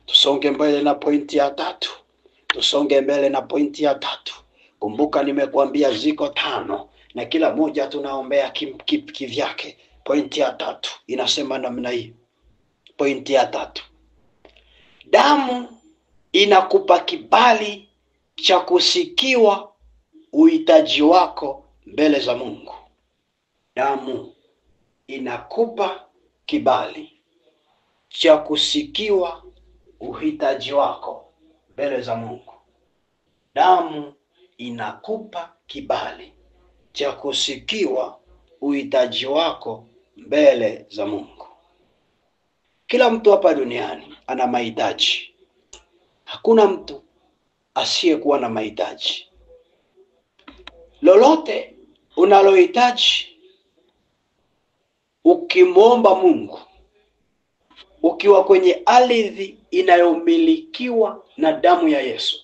Tusonge mbele na pointi ya 3. Tusonge mbele na pointi ya 3. Kumbuka nimekuambia ziko 5 na kila moja tunaombea kivyake. Pointi ya 3 inasema namna hii. Pointi ya 3. Damu inakupa kibali cha kusikiwa uhitaji wako mbele za Mungu. damu inakupa kibali cha kusikiwa uhitaji wako mbele za Mungu. Damu inakupa kibali cha kusikiwa uhitaji wako mbele za Mungu. Kila mtu hapa duniani ana mahitaji. Hakuna mtu asiyekuwa na mahitaji. Lolote unalohitaji ukimwomba Mungu, ukiwa kwenye ardhi inayomilikiwa na damu ya Yesu,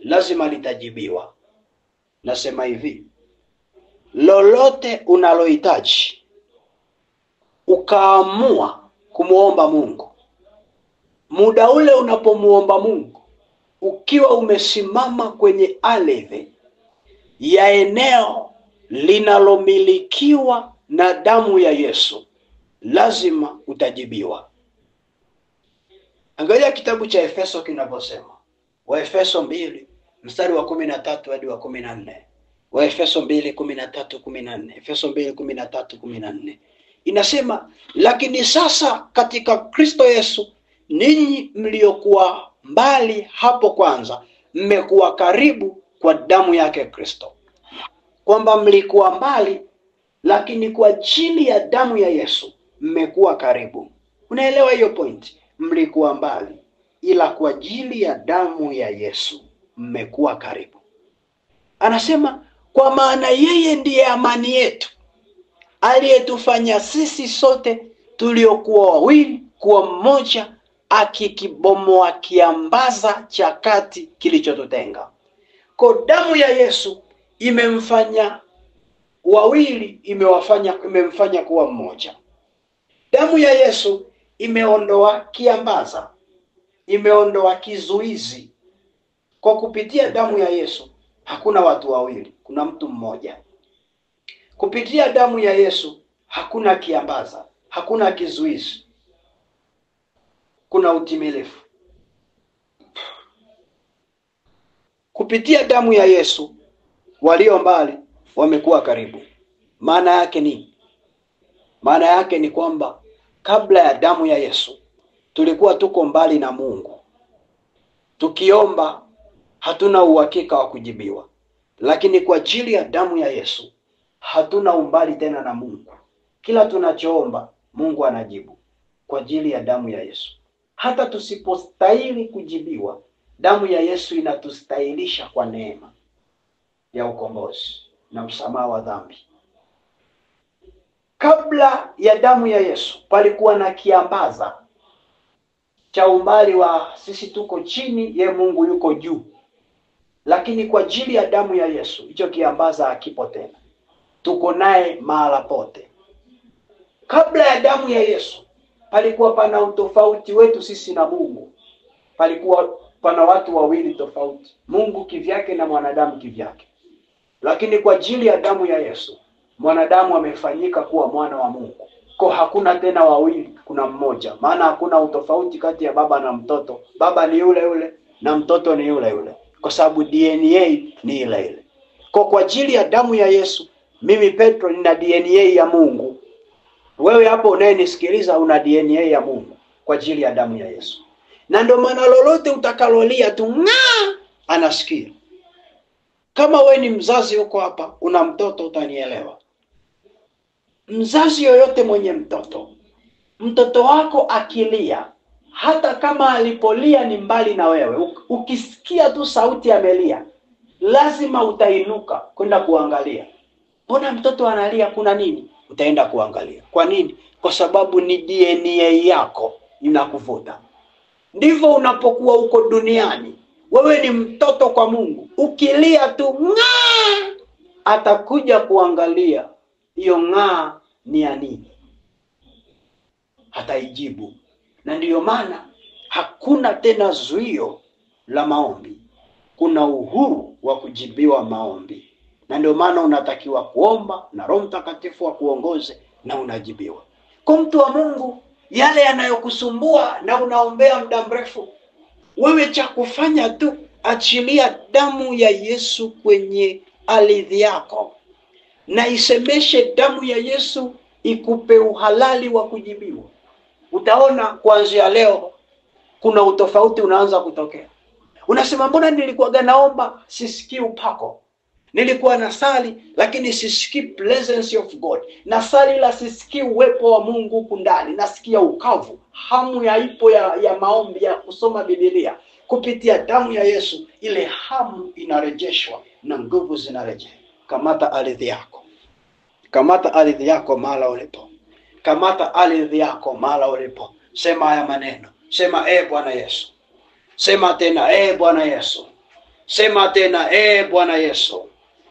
lazima litajibiwa. Nasema hivi, lolote unalohitaji ukaamua kumuomba Mungu, muda ule unapomuomba Mungu ukiwa umesimama kwenye ardhi ya eneo linalomilikiwa na damu ya Yesu, lazima utajibiwa. Angalia kitabu cha Efeso kinavyosema. Waefeso 2 mstari wa 13 hadi wa 14. Waefeso 2:13-14. Efeso 2:13-14. Inasema, lakini sasa katika Kristo Yesu ninyi mliokuwa mbali hapo kwanza mmekuwa karibu kwa damu yake Kristo. Kwamba mlikuwa mbali, lakini kwa ajili ya damu ya Yesu mmekuwa karibu. Unaelewa hiyo point? Mlikuwa mbali, ila kwa ajili ya damu ya Yesu mmekuwa karibu. Anasema, kwa maana yeye ndiye amani yetu, aliyetufanya sisi sote tuliokuwa wawili kuwa mmoja, akikibomoa kiambaza cha kati kilichotutenga. Kwa damu ya Yesu imemfanya wawili, imemfanya kuwa mmoja. Damu ya Yesu imeondoa kiambaza, imeondoa kizuizi. Kwa kupitia damu ya Yesu hakuna watu wawili, kuna mtu mmoja. Kupitia damu ya Yesu hakuna kiambaza, hakuna kizuizi, kuna utimilifu. Kupitia damu ya Yesu walio mbali wamekuwa karibu. Maana yake ni? Maana yake ni kwamba kabla ya damu ya Yesu tulikuwa tuko mbali na Mungu. Tukiomba hatuna uhakika wa kujibiwa. Lakini kwa ajili ya damu ya Yesu hatuna umbali tena na Mungu. Kila tunachoomba Mungu anajibu kwa ajili ya damu ya Yesu. Hata tusipostahili kujibiwa, damu ya Yesu inatustahilisha kwa neema ya ukombozi na msamaha wa dhambi. Kabla ya damu ya Yesu palikuwa na kiambaza cha umbali wa sisi tuko chini, ye Mungu yuko juu. Lakini kwa ajili ya damu ya Yesu hicho kiambaza hakipo tena. Tuko naye mahala pote. Kabla ya damu ya Yesu palikuwa pana utofauti wetu sisi na Mungu. Palikuwa pana watu wawili tofauti, Mungu kivyake na mwanadamu kivyake. Lakini kwa ajili ya damu ya Yesu mwanadamu amefanyika kuwa mwana wa Mungu. Kwa hakuna tena wawili, kuna mmoja. Maana hakuna utofauti kati ya baba na mtoto. Baba ni yule yule na mtoto ni yule yule, kwa sababu DNA ni ile ile. Kwa ajili ya damu ya Yesu mimi Petro nina DNA ya Mungu. Wewe hapo unayenisikiliza una DNA ya Mungu kwa ajili ya damu ya Yesu. Na ndio maana lolote utakalolia tu anasikia. Kama we ni mzazi huko hapa una mtoto utanielewa. Mzazi yoyote mwenye mtoto wako akilia, hata kama alipolia ni mbali na wewe, ukisikia tu sauti amelia, lazima utainuka kwenda kuangalia. Mbona mtoto analia, kuna nini? Utaenda kuangalia. Kwa nini? Kwa sababu ni DNA yako inakuvuta. Ndivyo unapokuwa uko duniani. Wewe ni mtoto kwa Mungu. Ukilia tu atakuja kuangalia hiyo ni ya nini. Hataijibu. Na ndiyo maana hakuna tena zuio la maombi. Kuna uhuru wa kujibiwa maombi. Na ndio maana unatakiwa kuomba na Roho Mtakatifu akuongoze na unajibiwa. Kwa mtu wa Mungu, yale yanayokusumbua na unaombea muda mrefu, wewe cha kufanya tu achilia damu ya Yesu kwenye ardhi yako. na isemeshe damu ya Yesu ikupe uhalali wa kujibiwa. Utaona kuanzia leo kuna utofauti unaanza kutokea. Unasema mbona nilikuwa naomba sisikii upako? Nilikuwa nasali lakini sisikii presence of God. Nasali la sisikii uwepo wa Mungu huku ndani. Nasikia ukavu. Hamu ya ipo ya maombi ya kusoma Biblia. Kupitia damu ya Yesu ile hamu inarejeshwa na nguvu zinarejea. Kamata ardhi yako. Kamata ardhi yako mahali ulipo. Kamata ardhi yako mahali ulipo. Sema haya maneno. Sema Bwana Yesu. Sema tena Bwana Yesu. Sema tena Bwana Yesu.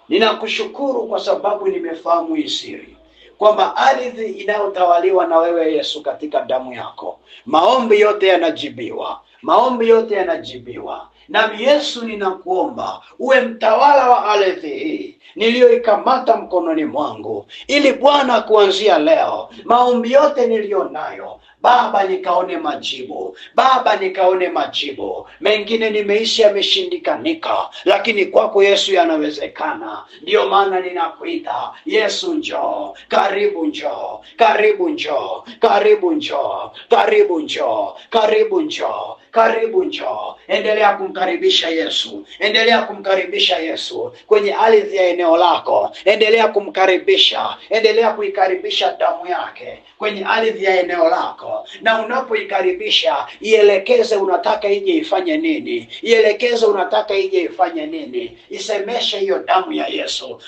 Ninakushukuru kwa sababu nimefahamu hii siri, kwamba ardhi inayotawaliwa na wewe Yesu katika damu yako, maombi yote yanajibiwa. Maombi yote yanajibiwa. Na Yesu ninakuomba uwe mtawala wa ardhi hii niliyoikamata mkononi mwangu, ili Bwana kuanzia leo maombi yote nilionayo Baba nikaone majibu. Baba nikaone majibu. Mengine nimeishi yameshindikanika, lakini kwako Yesu yanawezekana. Ndio maana ninakuita Yesu, njoo. Karibu njoo. Karibu njoo. Karibu njoo. Karibu njoo. Karibu njoo. Karibu njoo. Endelea kumkaribisha Yesu. Endelea kumkaribisha Yesu kwenye ardhi ya eneo lako. Endelea kumkaribisha. Endelea kuikaribisha damu yake kwenye ardhi ya eneo lako. Na unapoikaribisha, ielekeze unataka ije ifanye nini. Ielekeze unataka ije ifanye nini. Isemeshe hiyo damu ya Yesu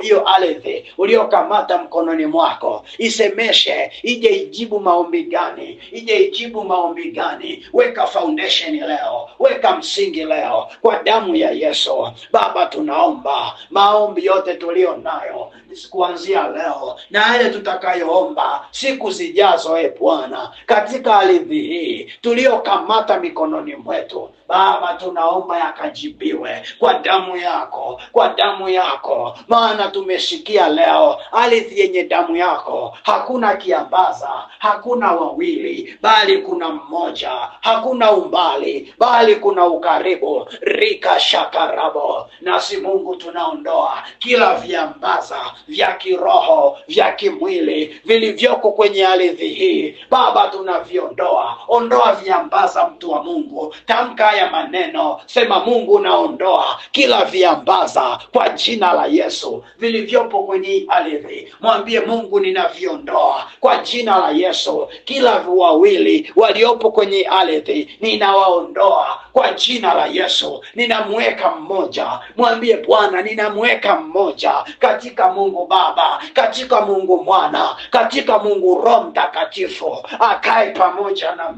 hiyo ardhi uliokamata mkononi mwako. Isemeshe ije ijibu maombi gani. Ije ijibu maombi gani. Weka foundation leo. Weka msingi leo kwa damu ya Yesu. Baba tunaomba maombi yote tulio nayo kuanzia leo na yale tutakayoomba siku zijazo, Bwana, katika ardhi hii tuliokamata mikononi mwetu, Baba tunaomba yakajibiwe kwa damu yako. Kwa damu yako. Maana tumesikia leo ardhi yenye damu yako hakuna kiambaza, hakuna wawili, bali kuna mmoja. Hakuna umbali, bali kuna ukaribu. Rika shakarabo. Nasi Mungu tunaondoa kila viambaza vya kiroho, vya kimwili vilivyoko kwenye ardhi hii. Baba tunaviondoa. Ondoa viambaza, mtu wa Mungu. Tamka ya maneno. Sema Mungu naondoa kila viambaza kwa jina la Yesu vilivyopo kwenye ardhi. Mwambie Mungu ninaviondoa kwa jina la Yesu. Kila wawili waliopo kwenye ardhi ninawaondoa kwa jina la Yesu. Ninamweka mmoja. Mwambie Bwana ninamweka mmoja katika Mungu Baba, katika Mungu Mwana, katika Mungu Roho Mtakatifu. Akae pamoja na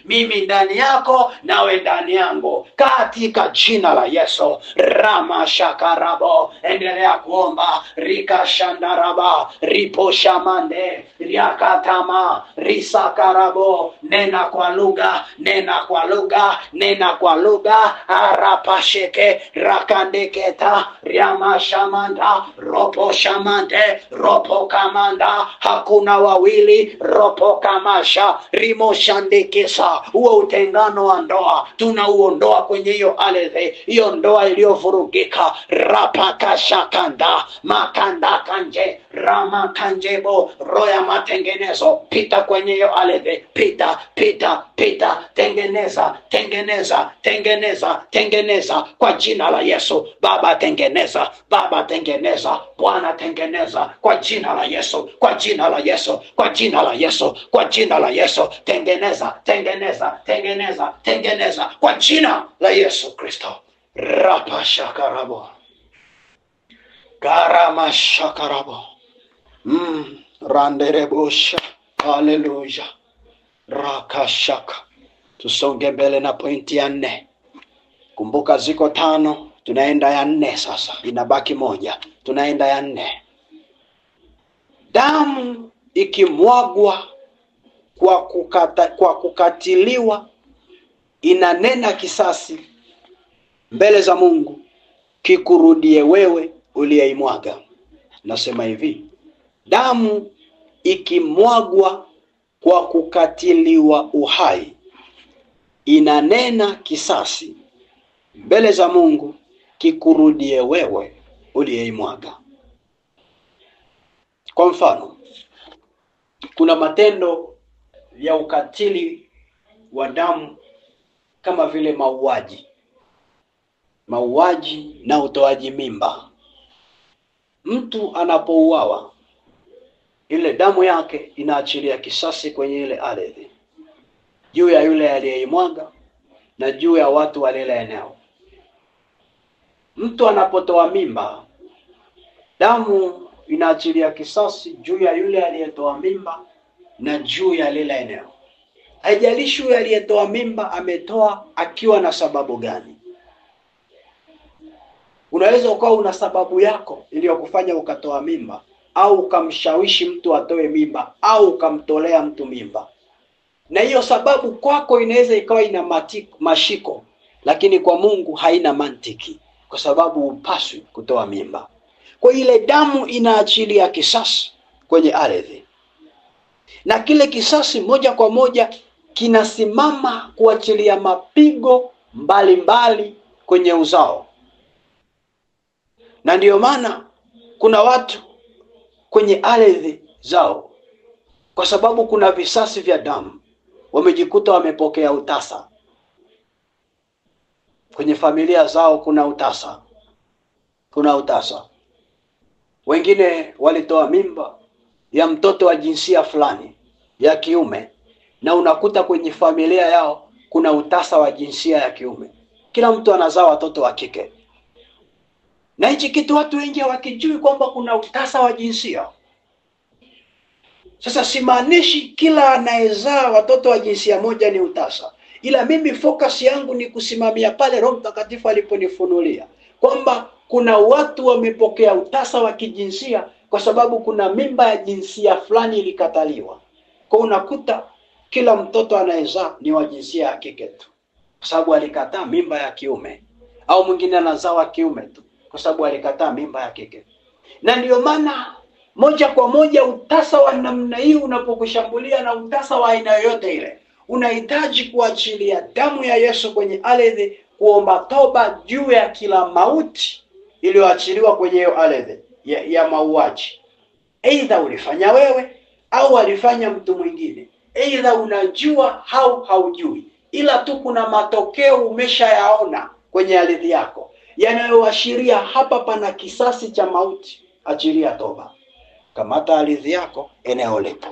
mimi ndani yako nawe ndani yangu, katika jina la Yesu. Rama shakarabo. Endelea kuomba. Rika shandaraba. Ripo shamande. Riakatama. Risakarabo. Nena kwa lugha. Nena kwa lugha. Nena kwa lugha. Arapasheke. Rakandeketa. Riama shamanda. Ropo shamande. Ropo kamanda. Hakuna wawili. Ropo kamasha. Rimo shandekesa. Huo utengano wa ndoa tunauondoa kwenye hiyo ardhi. Hiyo ndoa iliyovurugika. Rapakashakanda. Makanda kanje. Rama kanjebo. Roya matengenezo. Pita kwenye hiyo ardhi. Pita. Pita. Pita. Tengeneza. Tengeneza. Tengeneza. Tengeneza. Kwa jina la Yesu. Baba tengeneza. Baba tengeneza. Bwana tengeneza. Kwa jina la Yesu. Kwa jina la Yesu. Kwa jina la Yesu. Kwa jina la Yesu. Tengeneza. Tengeneza. Tengeneza. Tengeneza. Kwa jina la Yesu Kristo. Rapa shakarabo. Karama shakarabo. Randerebosha. Haleluya. Rakashaka. Tusonge mbele na pointi ya 4. Kumbuka ziko 5, tunaenda ya 4 sasa. Inabaki 1. Tunaenda ya 4. Damu ikimwagwa kwa kukatiliwa inanena kisasi mbele za Mungu kikurudie wewe uliyeimwaga. Nasema hivi, damu ikimwagwa kwa kukatiliwa uhai inanena kisasi mbele za Mungu kikurudie wewe uliyeimwaga. Kwa mfano, kuna matendo ya ukatili wa damu kama vile mauaji na utoaji mimba. Mtu anapouawa, ile damu yake inaachilia kisasi kwenye ile ardhi, juu ya yule aliyeimwaga na juu ya watu wa lile eneo. Mtu anapotoa mimba, damu inaachilia kisasi juu ya yule aliyetoa mimba na juu ya lile eneo. Haijalishi yule aliyetoa mimba ametoa akiwa na sababu gani. Unaweza ukawa una sababu yako iliyokufanya ukatoa mimba, au ukamshawishi mtu atoe mimba, au ukamtolea mtu mimba. Na hiyo sababu kwako inaweza ikawa ina mashiko, lakini kwa Mungu haina mantiki, kwa sababu hupaswi kutoa mimba. Kwa ile damu inaachilia kisasi kwenye ardhi, na kile kisasi moja kwa moja kinasimama kuachilia mapigo mbalimbali kwenye uzao. Na ndiyo maana kuna watu kwenye ardhi zao, kwa sababu kuna visasi vya damu, wamejikuta wamepokea utasa. Kwenye familia zao kuna utasa. Wengine walitoa mimba ya mtoto wa jinsia fulani ya kiume, na unakuta kwenye familia yao kuna utasa wa jinsia ya kiume. Kila mtu anazaa watoto wa kike. Na hichi kitu watu wengi hawakijui kwamba kuna utasa wa jinsia. Sasa simaanishi kila anayezaa watoto wa jinsia moja ni utasa, ila mimi focus yangu ni kusimamia pale Roho Mtakatifu aliponifunulia kwamba kuna watu wamepokea utasa wa kijinsia kwa sababu kuna mimba ya jinsia fulani ilikataliwa. Kwa unakuta kila mtoto anayezaa ni wa jinsia ya kike tu, kwa sababu alikataa mimba ya kiume, au mwingine anazaa wa kiume tu kwa sababu alikataa mimba ya kike. Na ndio maana moja kwa moja utasa wa namna hii unapokushambulia, na utasa wa aina yoyote ile, unahitaji kuachilia damu ya Yesu kwenye ardhi, kuomba toba juu ya kila mauti iliyoachiliwa kwenye hiyo ardhi ya mauaji. Aidha ulifanya wewe au alifanya mtu mwingine, aidha unajua au haujui, ila tu kuna matokeo umeshayaona kwenye ardhi yako yanayoashiria hapa pana kisasi cha mauti. Achilia toba, kamata ardhi yako, eneo lipo.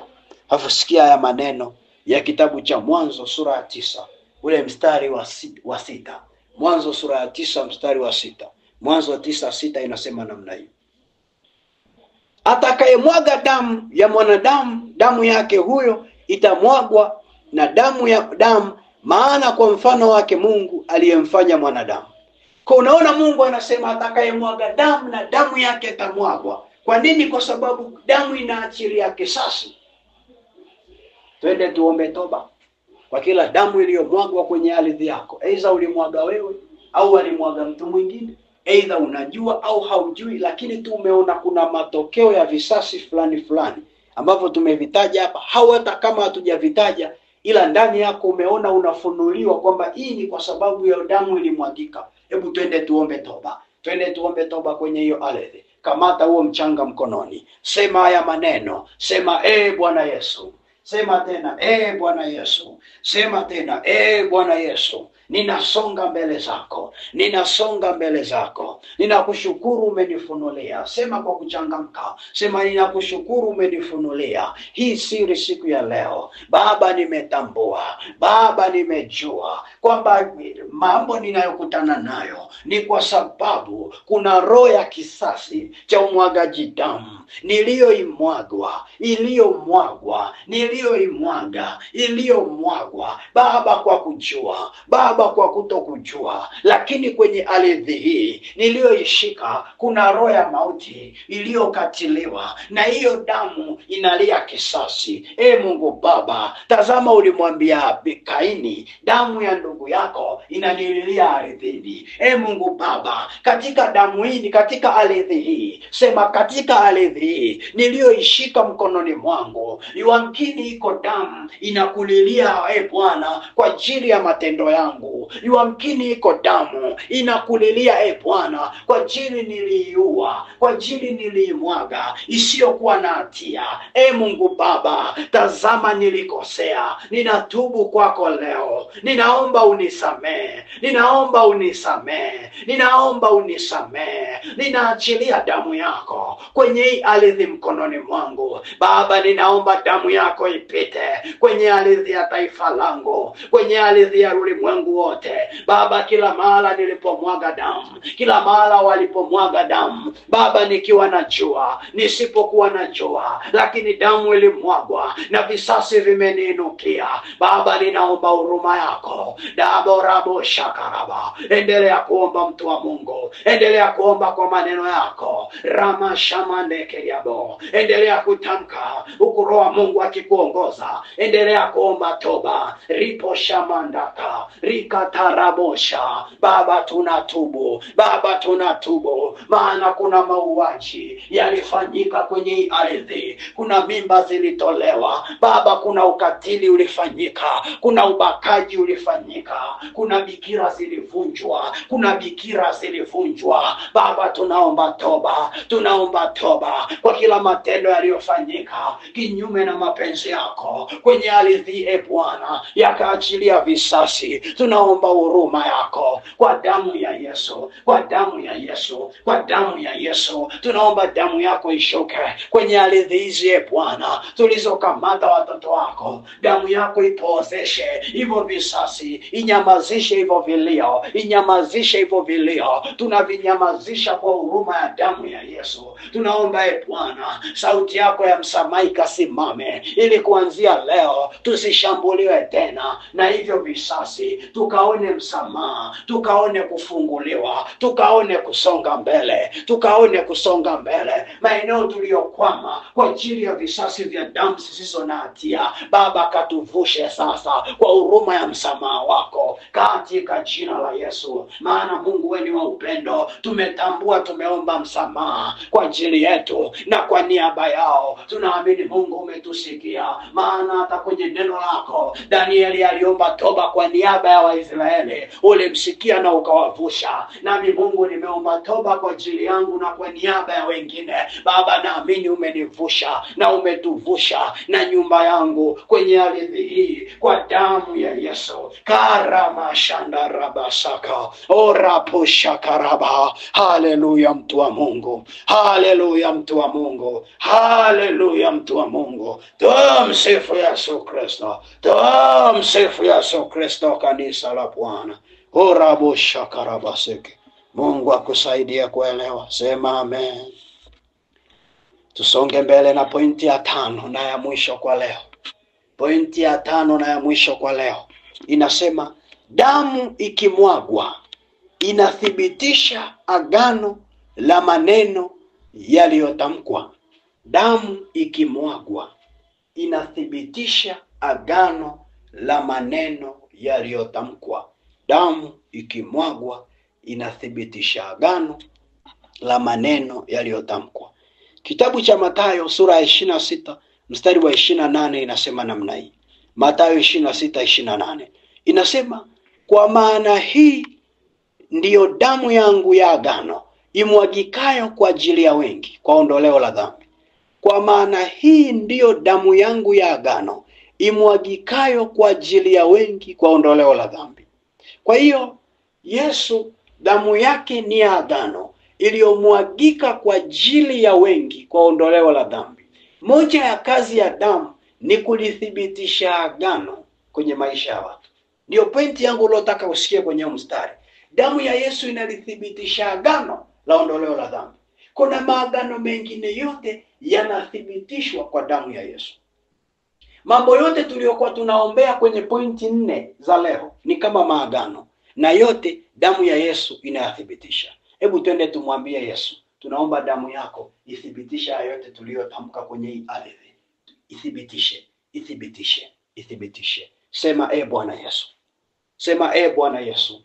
Hafu sikia haya maneno ya kitabu cha Mwanzo sura ya 9 ule mstari wa 6. Mwanzo sura ya 9 mstari wa 6. Mwanzo 9:6 inasema namna hii: atakayemwaga damu ya mwanadamu, damu yake huyo itamwagwa na damu ya damu, maana kwa mfano wake Mungu aliyemfanya mwanadamu. Kwa unaona Mungu anasema atakayemwaga damu na damu yake itamwagwa. Kwa nini? Kwa sababu damu inaachilia kisasi. Twende tuombe toba kwa kila damu iliyomwagwa kwenye ardhi yako. Aidha ulimwaga wewe au alimwaga mtu mwingine, aidha unajua au haujui, lakini tu umeona kuna matokeo ya visasi fulani ambavyo tumevitaja hapa, au hata kama hatujavitaja, ila ndani yako umeona, unafunuliwa kwamba hii ni kwa sababu ya damu ilimwagika. Hebu twende tuombe toba. Twende tuombe toba kwenye hiyo ardhi. Kamata huo mchanga mkononi, sema haya maneno, sema Bwana Yesu. Sema tena Bwana Yesu. Sema tena Bwana Yesu, ninasonga mbele zako, ninasonga mbele zako. Ninakushukuru umenifunulia. Sema kwa kuchangamka, sema ninakushukuru umenifunulia hii siri siku ya leo. Baba, nimetambua, Baba, nimejua kwamba mambo ninayokutana nayo ni kwa sababu kuna roho ya kisasi cha umwagaji damu iliyomwagwa Baba, kwa kujua, Baba, kwa kutokujua, lakini kwenye ardhi hii niliyoishika kuna roho ya mauti iliyokatiliwa, na hiyo damu inalia kisasi. Mungu Baba, tazama ulimwambia Kaini, damu ya ndugu yako inanililia ardhini. Mungu Baba, katika damu hii, katika ardhi hii, sema katika ardhi hii niliyoishika mkononi mwangu, yamkini iko damu inakulilia Bwana kwa ajili ya matendo yangu. Yamkini iko damu inakulilia Bwana kwa ajili niliiua, kwa ajili niliimwaga isiyokuwa na hatia. Mungu Baba, tazama nilikosea, ninatubu kwako leo, ninaomba unisamehe, ninaomba unisamehe, ninaomba unisamehe. Ninaachilia damu yako kwenye hii ardhi mkononi mwangu Baba, ninaomba damu yako ipite kwenye ardhi ya taifa langu, kwenye ardhi ya ulimwengu wote Baba. Kila mahala nilipomwaga damu, kila mahala walipomwaga damu Baba, nikiwa najua, nisipokuwa najua, lakini damu ilimwagwa na visasi vimeniinukia Baba, ninaomba huruma yako. Daborabo shakaraba. Endelea kuomba mtu wa Mungu, endelea kuomba kwa maneno yako. Rama shamanekeriabo. Endelea kutamka huku Roho Mungu akikuongoza. Endelea kuomba toba. Ripo shamandaka rikatarabosha. Baba tunatubu, Baba tunatubu, maana kuna mauaji yalifanyika kwenye ardhi, kuna mimba zilitolewa Baba, kuna ukatili ulifanyika, kuna ubakaji ulifanyika, kuna bikira zilivunjwa, kuna bikira zilivunjwa Baba. Tunaomba toba, tunaomba toba kwa kila matendo yaliyofanyika kinyume na mapenzi yako kwenye ardhi Bwana, yakaachilia visasi. Tunaomba huruma yako kwa damu ya Yesu, kwa damu ya Yesu, kwa damu ya Yesu. Tunaomba damu yako ishuke kwenye ardhi hizi Bwana tulizokamata watoto wako. Damu yako ipozeshe hivyo visasi, inyamazishe hivyo vilio, inyamazishe hivyo vilio. Tunavinyamazisha kwa huruma ya damu ya Yesu. Tunaomba Bwana sauti yako ya msamaha ikasimame, ili kuanzia leo tusishambuliwe tena na hivyo visasi, tukaone msamaha, tukaone kufunguliwa, tukaone kusonga mbele, tukaone kusonga mbele. Maeneo tuliyokwama kwa ajili ya visasi vya damu zisizo na hatia Baba, katuvushe sasa kwa huruma ya msamaha wako katika jina la Yesu. Maana Mungu wewe ni wa upendo, tumetambua, tumeomba msamaha kwa ajili yetu na kwa niaba yao. Tunaamini Mungu umetusikia, maana hata kwenye neno lako Danieli aliomba toba kwa niaba ya Waisraeli, ulimsikia na ukawavusha. Nami Mungu nimeomba toba kwa ajili yangu na kwa niaba ya wengine Baba, naamini umenivusha na umetuvusha na nyumba yangu kwenye ardhi hii kwa damu ya Yesu. Karama shandarabasaka oraposha karaba. Haleluya mtu wa Mungu, haleluya mtu wa Mungu, haleluya mtu wa Mungu. Tumsifu Yesu Kristo, tumsifu Yesu Kristo. Kanisa la Bwana. Orabosha karabaseke. Mungu akusaidie kuelewa. Sema amen. Tusonge mbele na pointi ya 5 na ya mwisho kwa leo. Pointi ya 5 na ya mwisho kwa leo inasema, damu ikimwagwa inathibitisha agano la maneno yaliyotamkwa. Damu ikimwagwa inathibitisha agano la maneno yaliyotamkwa. Damu ikimwagwa inathibitisha agano la maneno yaliyotamkwa. Kitabu cha Mathayo sura ya 26 mstari wa 28 inasema namna hii. Mathayo 26:28 inasema, kwa maana hii ndiyo damu yangu ya agano imwagikayo kwa ajili ya wengi kwa ondoleo la dhambi. Kwa maana hii ndiyo damu yangu ya agano imwagikayo kwa ajili ya wengi kwa ondoleo la dhambi. Kwa hiyo Yesu damu yake ni ya agano iliyomwagika kwa ajili ya wengi kwa ondoleo la dhambi. Moja ya kazi ya damu ni kulithibitisha agano kwenye maisha ya watu. Ndio pointi yangu ulotaka usikie kwenye mstari. Damu ya Yesu inalithibitisha agano la ondoleo la dhambi. Kuna maagano mengine yote yanathibitishwa kwa damu ya Yesu. Mambo yote tuliyokuwa tunaombea kwenye pointi 4 za leo ni kama maagano, na yote damu ya Yesu inayathibitisha. Hebu twende tumwambie Yesu, tunaomba damu yako ithibitishe yote tuliyotamka kwenye hii ardhi. Ithibitishe, ithibitishe, ithibitishe. Sema Bwana Yesu. Sema Bwana Yesu.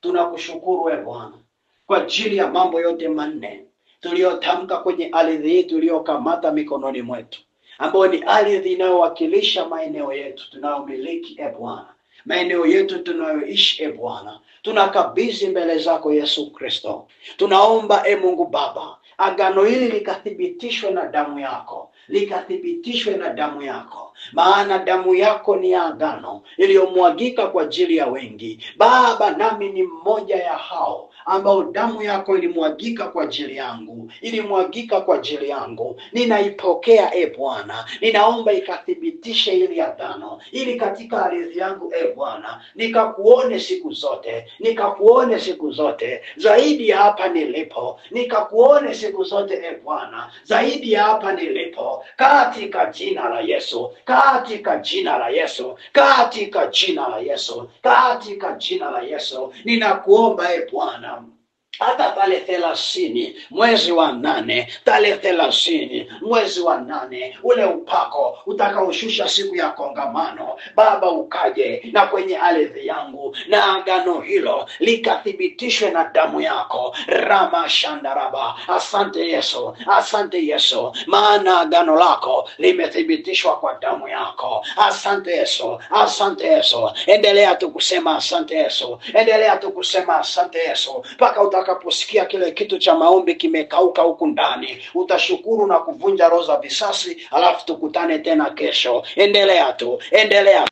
Tunakushukuru Bwana kwa ajili ya mambo yote manne tuliyotamka kwenye ardhi hii tuliyokamata mikononi mwetu, ambayo ni ardhi inayowakilisha maeneo yetu tunayomiliki Bwana. maeneo yetu tunayoishi, Bwana, tunakabidhi mbele zako Yesu Kristo. Tunaomba Mungu Baba, agano hili likathibitishwe na damu yako, likathibitishwe na damu yako, maana damu yako ni agano iliyomwagika kwa ajili ya wengi. Baba, nami ni mmoja ya hao ambao damu yako ilimwagika kwa ajili yangu, ilimwagika kwa ajili yangu. Ninaipokea Bwana, ninaomba ikathibitishe ili agano, ili katika ardhi yangu Bwana nikakuone siku zote, nikakuone siku zote zaidi ya hapa nilipo, nikakuone siku zote Bwana zaidi ya hapa nilipo, katika jina la Yesu, katika jina la Yesu, katika jina la Yesu, katika jina la Yesu. Ninakuomba Bwana, hata tarehe 30 mwezi wa 8, tarehe 30 mwezi wa 8, ule upako utakaoshusha siku ya kongamano, Baba, ukaje na kwenye ardhi yangu, na agano hilo likathibitishwe na damu yako. Rama Shandaraba. Asante Yesu, asante Yesu, maana agano lako limethibitishwa kwa damu yako. Asante Yesu, asante Yesu. Endelea tu kusema asante Yesu, endelea tu kusema asante Yesu, mpaka utakaposikia kile kitu cha maombi kimekauka huku ndani. Utashukuru na kuvunja roho za visasi, alafu tukutane tena kesho. Endelea tu, endelea.